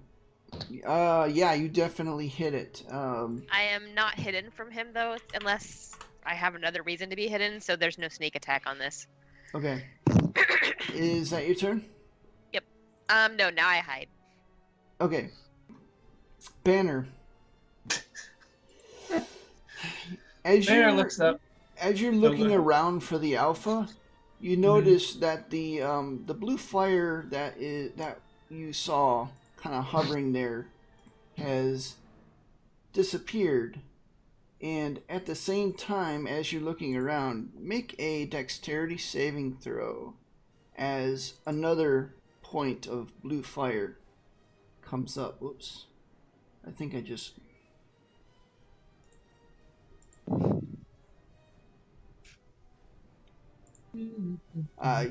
yeah, you definitely hit it. I am not hidden from him though, unless I have another reason to be hidden. So there's no sneak attack on this. Okay. Is that your turn? No, now I hide. Okay. Banner. Banner looks up. As you're looking around for the alpha, you notice that the blue fire that you saw kind of hovering there has disappeared. And at the same time, as you're looking around, make a dexterity saving throw as another point of blue fire comes up. Whoops. I think I just...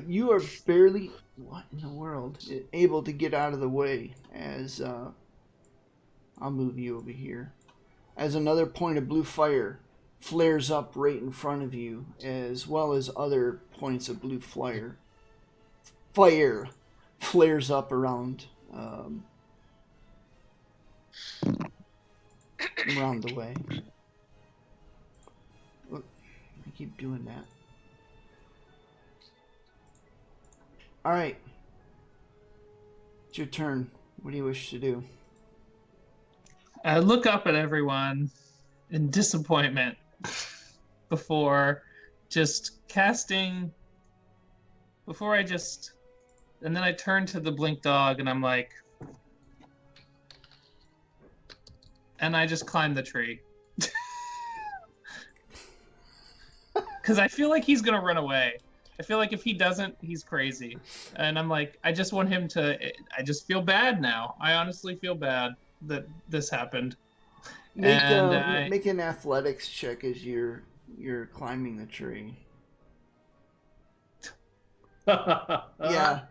you are barely, what in the world, able to get out of the way as, I'll move you over here, as another point of blue fire flares up right in front of you, as well as other points of blue fire flares up around the way. Look, I keep doing that. Alright. It's your turn. What do you wish to do? I look up at everyone in disappointment before and then I turn to the blink dog and I'm like, and I just climb the tree. Because I feel like he's going to run away. I feel like if he doesn't, he's crazy. And I'm like, I just want him to, I just feel bad now. I honestly feel bad that this happened. Make an athletics check as you're climbing the tree. Yeah.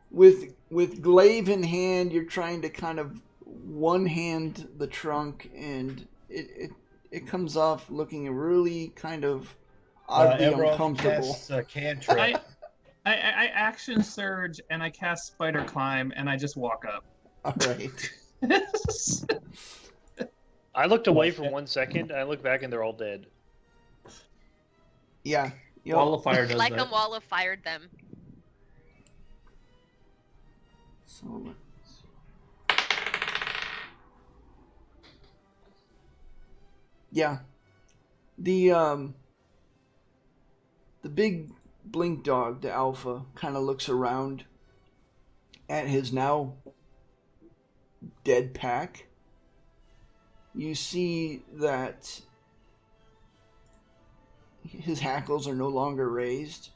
With glaive in hand, you're trying to kind of one hand the trunk, and it comes off looking really kind of oddly uncomfortable. Cantrip. I action surge and I cast spider climb and I just walk up. All right. I looked away for 1 second, and I look back, and they're all dead. Yeah. Yep. Wall of Fire does Like that. a wall of fired them. So let's... Yeah. The big blink dog, the alpha, kind of looks around at his now dead pack. You see that his hackles are no longer raised,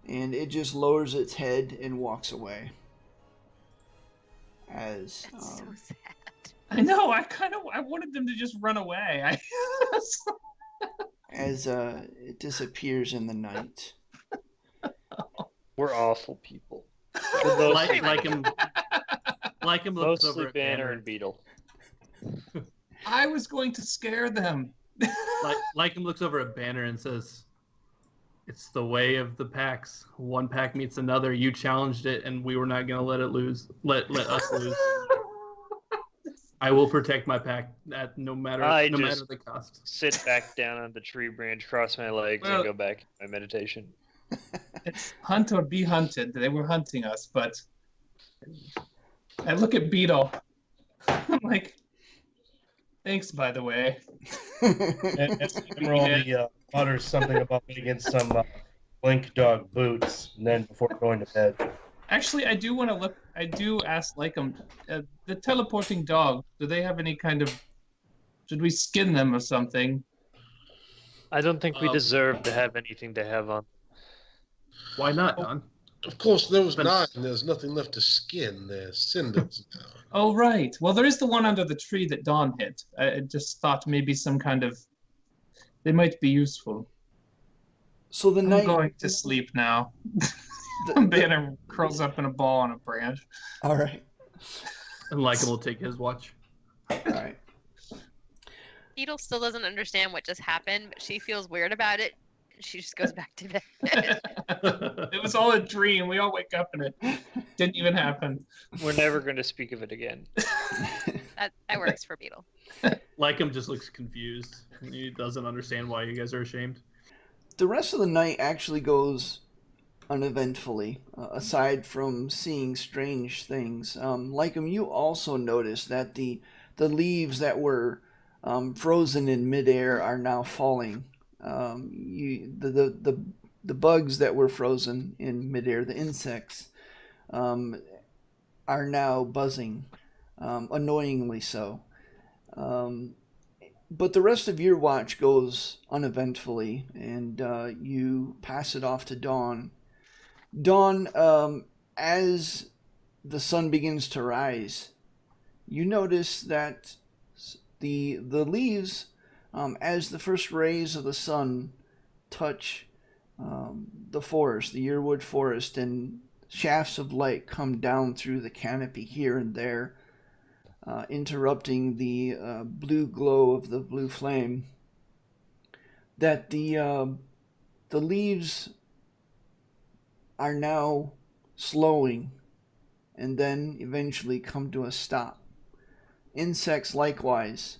and it just lowers its head and walks away. As That's so sad. I know. I wanted them to just run away. as it disappears in the night. We're awful people. Like him looks over Mostly at Banner and Beetle. I was going to scare them. Lycum looks over at Banner and says, "It's the way of the packs. One pack meets another. You challenged it, and we were not going to let it lose. Let us lose. I will protect my pack at no matter the cost." Sit back down on the tree branch, cross my legs, and go back to my meditation. It's hunt or be hunted. They were hunting us, but I look at Beetle. I'm like, thanks, by the way. And Emerald mutters something about making some blink dog boots, and then before going to bed. Actually, I do want to look. I do ask Lycum, the teleporting dog. Do they have any kind of? Should we skin them or something? I don't think we deserve to have anything to have on. Why not, Don? Of course, those 9, there's nothing left to skin. They're cinders now. Oh, right. Well, there is the one under the tree that Dawn hit. I just thought maybe some kind of... They might be useful. So the I'm night... going to sleep now. Banner curls up in a ball on a branch. All right. And Lycum will take his watch. All right. Beetle still doesn't understand what just happened, but she feels weird about it. She just goes back to bed. It was all a dream. We all wake up and it didn't even happen. We're never going to speak of it again. That works for Beetle. Lycum just looks confused. He doesn't understand why you guys are ashamed. The rest of the night actually goes uneventfully, aside from seeing strange things. Lycum, you also notice that the leaves that were frozen in midair are now falling. The bugs that were frozen in midair, the insects, are now buzzing, annoyingly so. But the rest of your watch goes uneventfully, and you pass it off to Dawn. Dawn, as the sun begins to rise, you notice that the leaves, as the first rays of the sun touch the forest, the Yuirwood forest, and shafts of light come down through the canopy here and there, interrupting the blue glow of the blue flame, that the leaves are now slowing and then eventually come to a stop. Insects likewise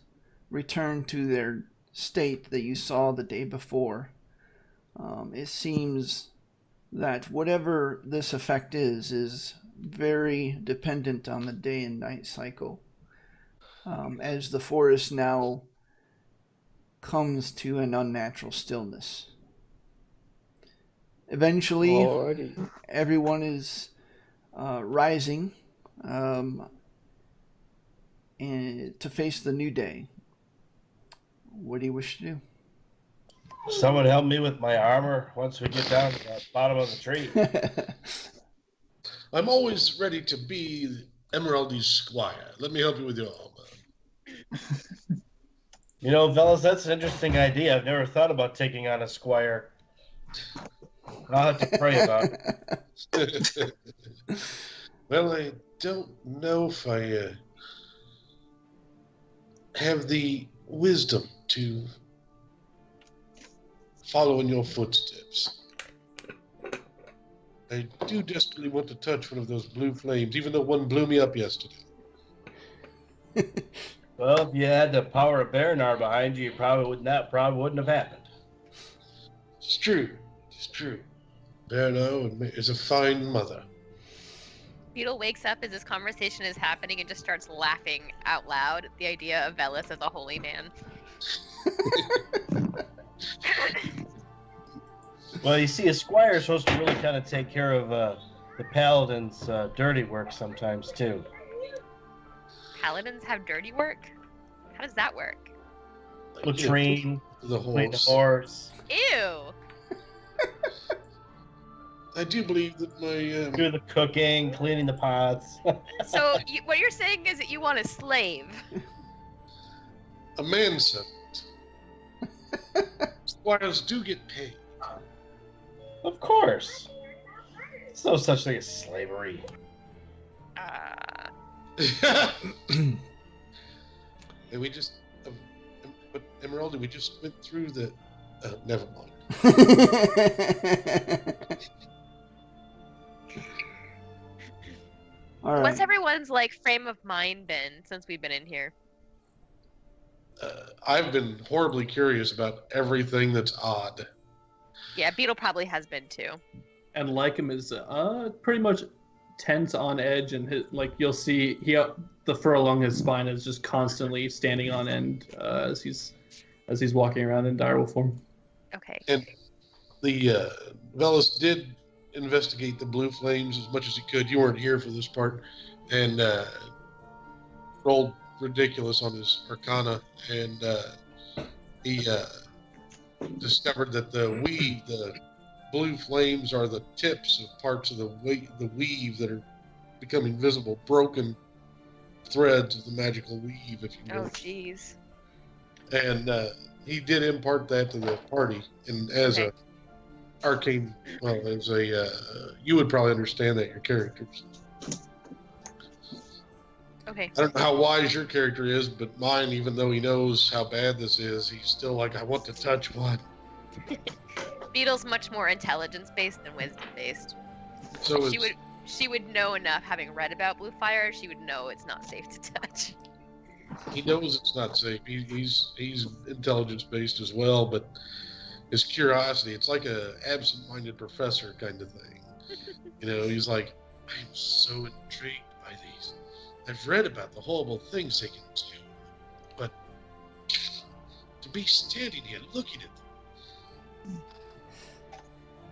return to their state that you saw the day before. It seems that whatever this effect is very dependent on the day and night cycle, as the forest now comes to an unnatural stillness. Eventually, everyone is rising and to face the new day. What do you wish to do? Someone help me with my armor once we get down to the bottom of the tree. I'm always ready to be Emeraldy's squire. Let me help you with your armor. You know, fellas, that's an interesting idea. I've never thought about taking on a squire. I'll have to pray about it. Well, I don't know if I have the wisdom to follow in your footsteps. I do desperately want to touch one of those blue flames, even though one blew me up yesterday. Well, if you had the power of Baranar behind you, that probably wouldn't have happened. It's true. It's true. Baranar is a fine mother. Beetle wakes up as this conversation is happening and just starts laughing out loud at the idea of Velis as a holy man. Well, you see, a squire is supposed to really kind of take care of the paladin's dirty work sometimes, too. Paladins have dirty work? How does that work? Latrine, The clean the horse. horse, Ew! I do believe that my... do the cooking, cleaning the pots. So what you're saying is that you want a slave? a manservant. Squires do get paid. Of course. There's no such thing as slavery. And we just Emerald, we just went through the. Never mind. All right. What's everyone's like frame of mind been since we've been in here? I've been horribly curious about everything that's odd. Yeah, Beetle probably has been too. And Lycum is pretty much tense on edge, and you'll see the fur along his spine is just constantly standing on end as he's walking around in direwolf form. Okay. And the Velas did investigate the blue flames as much as he could. You weren't here for this part, and rolled ridiculous on his Arcana, and he discovered that the blue flames are the tips of parts of the weave that are becoming visible, broken threads of the magical weave, if you will. Oh, jeez. And he did impart that to the party, and as Okay. you would probably understand that, your characters. Okay. I don't know how wise your character is, but mine, even though he knows how bad this is, he's still like, I want to touch one. Beetle's much more intelligence-based than wisdom-based. So She would know enough, having read about blue fire, she would know it's not safe to touch. he knows it's not safe. He's intelligence-based as well, but his curiosity, it's like a absent-minded professor kind of thing. He's like, I'm so intrigued by these. I've read about the horrible things they can do, but to be standing here looking at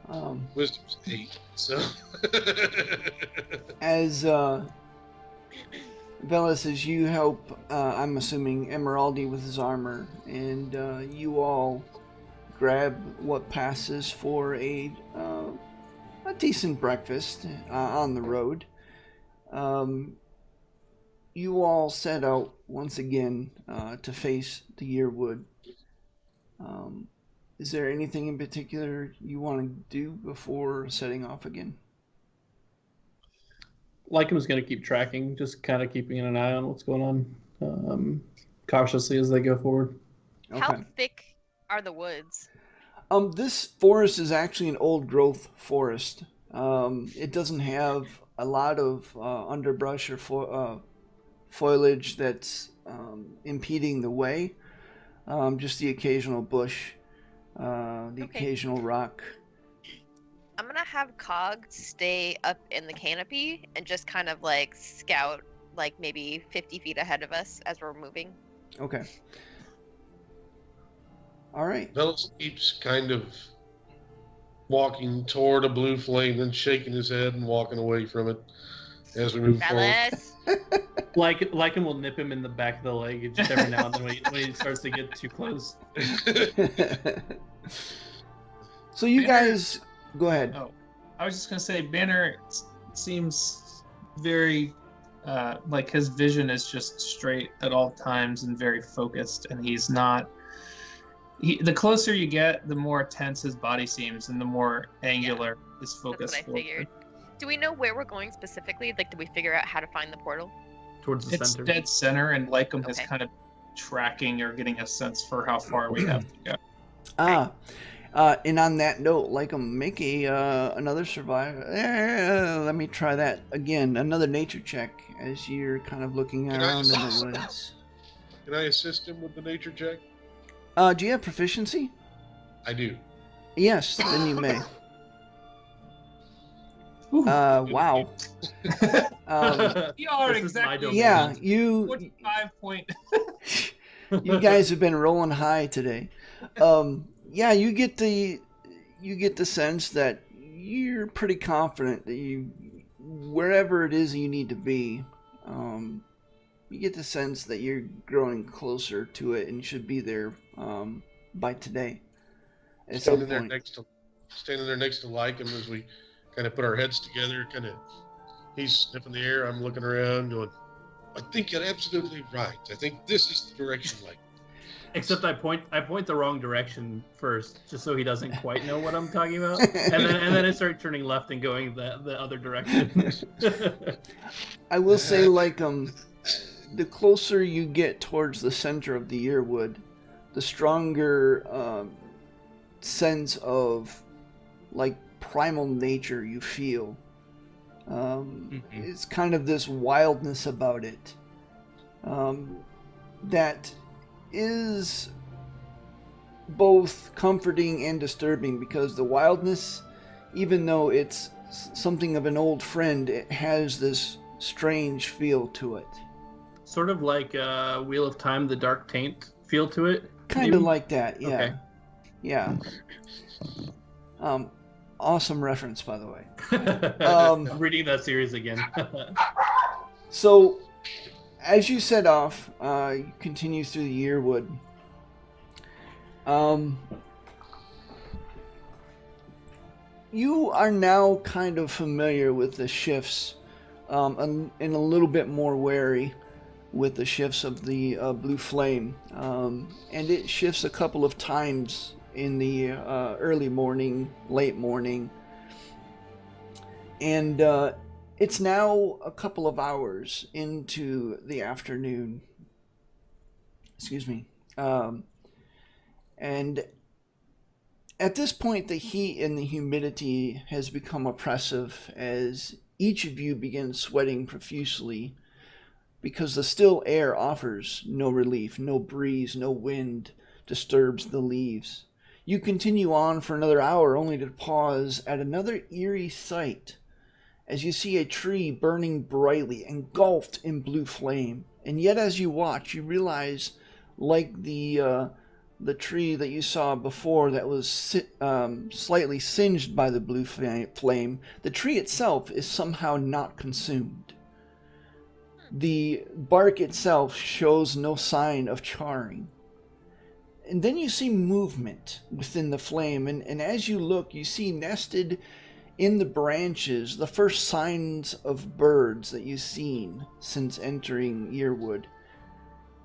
them. Wisdom's 8, so. As Velas, as you help, I'm assuming Emeraldi with his armor, and you all grab what passes for a decent breakfast on the road. You all set out once again to face the Yuirwood. Is there anything in particular you want to do before setting off again? Lycum's going to keep tracking, just kind of keeping an eye on what's going on, cautiously as they go forward. Okay. How thick are the woods? This forest is actually an old growth forest. It doesn't have a lot of underbrush or foliage that's impeding the way. Just the occasional bush, occasional rock. I'm gonna have Cog stay up in the canopy and just kind of like scout, like maybe 50 feet ahead of us as we're moving. Okay. All right. Velas keeps kind of walking toward a blue flame, then shaking his head and walking away from it as we move forward. Fellas, Lycum will nip him in the back of the leg just every now and then when he starts to get too close. So you Banner- guys, go ahead. Oh, I was just gonna say, Banner seems very like his vision is just straight at all times and very focused, and he's not. The closer you get, the more tense his body seems, and the more angular his focus. that's what I figured. Do we know where we're going specifically? Like, did we figure out how to find the portal? Towards the It's center. dead center, and Lycum is Okay. kind of tracking or getting a sense for how far we have to go. And on that note, make another survival. Let me try that again. Another nature check as you're kind of looking Can I around in the assist? woods. Can I assist him with the nature check? Do you have proficiency? I do. Yes, then you may. Wow. You are This is my exactly. domain. Yeah, you 45 point. you guys have been rolling high today. Yeah, you get the sense that you're pretty confident that you, wherever it is you need to be, you get the sense that you're growing closer to it and should be there by today. At some Standing there point. next to Lycum as we kind of put our heads together, he's sniffing the air, I'm looking around going, I think you're absolutely right. I think this is the direction, Lycum. Except I point the wrong direction first, just so he doesn't quite know what I'm talking about, and then I start turning left and going the other direction. I will say, the closer you get towards the center of the Yuirwood, the stronger sense of like primal nature you feel. It's kind of this wildness about it that is both comforting and disturbing, because the wildness, even though it's something of an old friend, it has this strange feel to it. Sort of like Wheel of Time, the Dark Taint feel to it. Kind of like that, yeah. Okay. Yeah. Awesome reference, by the way. I'm reading that series again. So, as you set off, you continue through the Yuirwood. You are now kind of familiar with the shifts, and a little bit more wary with the shifts of the blue flame. And it shifts a couple of times in the early morning, late morning. And it's now a couple of hours into the afternoon. Excuse me. And at this point, the heat and the humidity has become oppressive as each of you begins sweating profusely, because the still air offers no relief. No breeze, no wind disturbs the leaves. You continue on for another hour, only to pause at another eerie sight as you see a tree burning brightly, engulfed in blue flame. And yet as you watch, you realize, like the tree that you saw before that was slightly singed by the blue flame, the tree itself is somehow not consumed. The bark itself shows no sign of charring. And then you see movement within the flame, and as you look, you see nested in the branches the first signs of birds that you've seen since entering Yuirwood,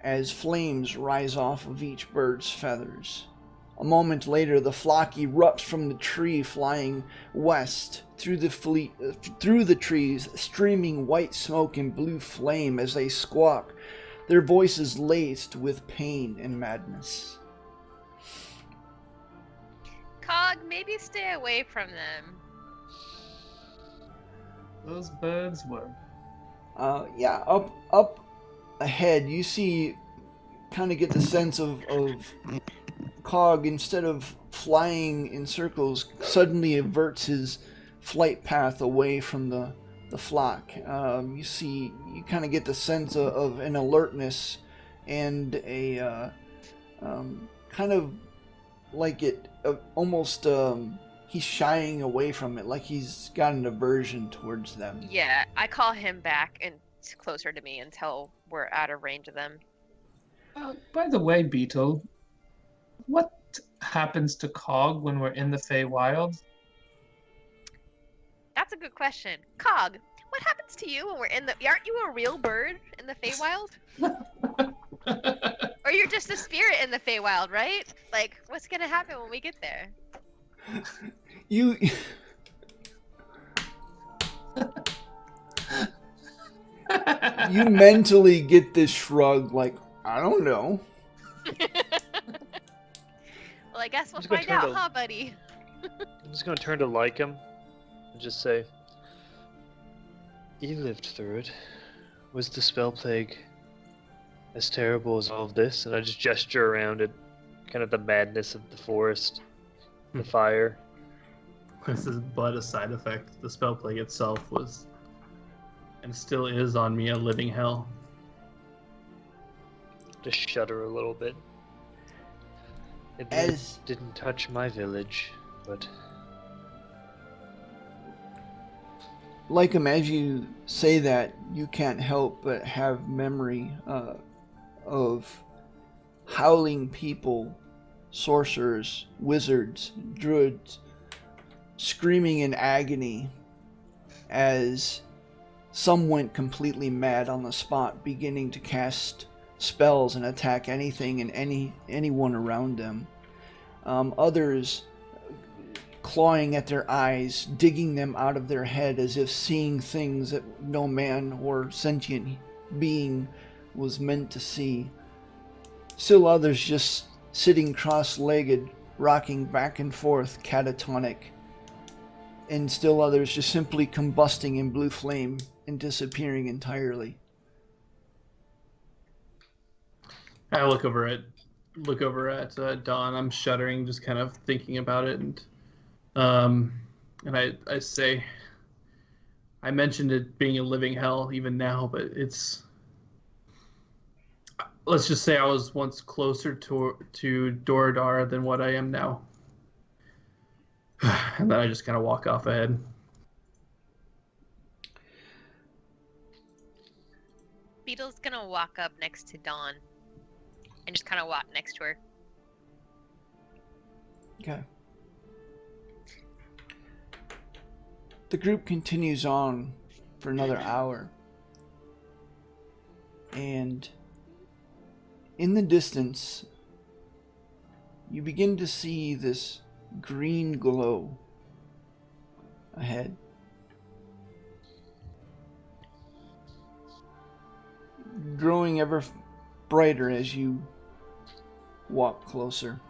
as flames rise off of each bird's feathers. A moment later, the flock erupts from the tree, flying west through the trees, streaming white smoke and blue flame as they squawk, their voices laced with pain and madness. Cog, maybe stay away from them. Those birds were. Yeah, up ahead, you see, kind of get the sense of Cog, instead of flying in circles, suddenly averts his flight path away from the flock. You kind of get the sense of an alertness and a kind of like it almost he's shying away from it, like he's got an aversion towards them. Yeah, I call him back and closer to me until we're out of range of them. By the way, Beetle, what happens to Cog when we're in the Feywild? That's a good question. Cog, what happens to you when we're in the... Aren't you a real bird in the Feywild? Or you're just a spirit in the Feywild, right? Like, what's gonna happen when we get there? You mentally get this shrug, like, I don't know. Well, I guess we'll find out, huh, buddy? I'm just gonna turn to Lycum and just say, "You lived through it. Was the spell plague as terrible as all of this?" And I just gesture around at kind of the madness of the forest, the fire. This is but a side effect. The spell plague itself was, and still is on me, a living hell. Just shudder a little bit. It didn't touch my village, but... Like him, as you say that, you can't help but have memory of howling people, sorcerers, wizards, druids, screaming in agony as some went completely mad on the spot, beginning to cast spells and attack anything and anyone around them. Others clawing at their eyes, digging them out of their head as if seeing things that no man or sentient being was meant to see. Still others just sitting cross-legged, rocking back and forth, catatonic, and still others just simply combusting in blue flame and disappearing entirely. I look over at Dawn. I'm shuddering, just kind of thinking about it, and I say, I mentioned it being a living hell even now, but it's, let's just say I was once closer to Doradar than what I am now. And then I just kind of walk off ahead. Beetle's gonna walk up next to Dawn and just kind of walk next to her. Okay. The group continues on for another hour. And in the distance, you begin to see this green glow ahead. Growing ever brighter as you walk closer.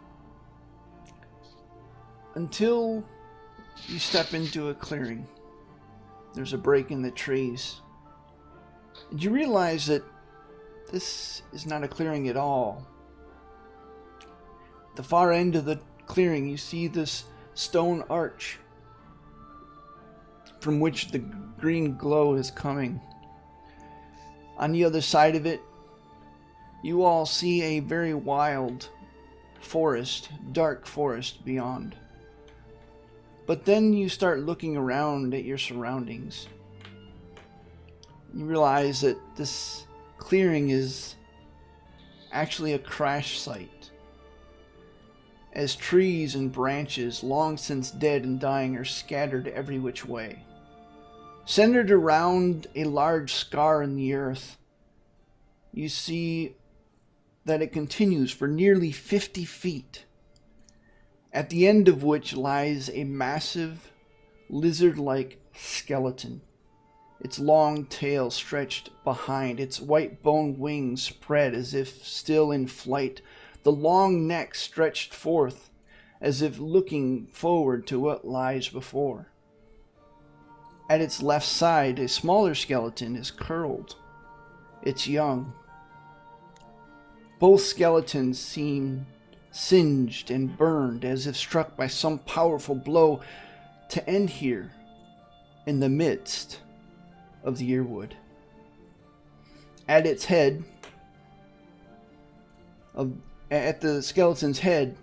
Until you step into a clearing. There's a break in the trees. And you realize that this is not a clearing at all. At the far end of the clearing, you see this stone arch from which the green glow is coming. On the other side of it, you all see a very wild forest, dark forest beyond. But then you start looking around at your surroundings. You realize that this clearing is actually a crash site, as trees and branches, long since dead and dying, are scattered every which way. Centered around a large scar in the earth, you see that it continues for nearly 50 feet, at the end of which lies a massive, lizard-like skeleton, its long tail stretched behind, its white bone wings spread as if still in flight, the long neck stretched forth as if looking forward to what lies before. At its left side, a smaller skeleton is curled, its young. Both skeletons seem singed and burned as if struck by some powerful blow to end here in the midst of the Yuirwood. At its head, at the skeleton's head,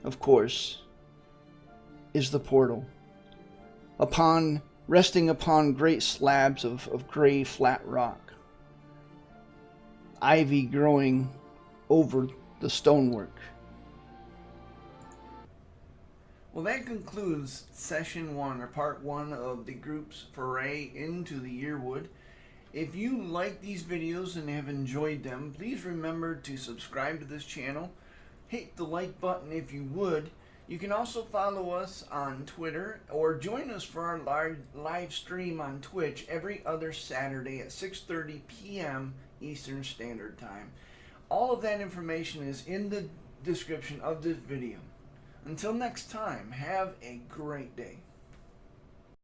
of course, is the portal. Resting upon great slabs of gray flat rock. Ivy growing over the stonework. Well, that concludes session 1, or part 1 of the group's foray into the Yuirwood. If you like these videos and have enjoyed them, please remember to subscribe to this channel. Hit the like button if you would. You can also follow us on Twitter or join us for our live stream on Twitch every other Saturday at 6:30 p.m. Eastern Standard Time. All of that information is in the description of this video. Until next time, have a great day.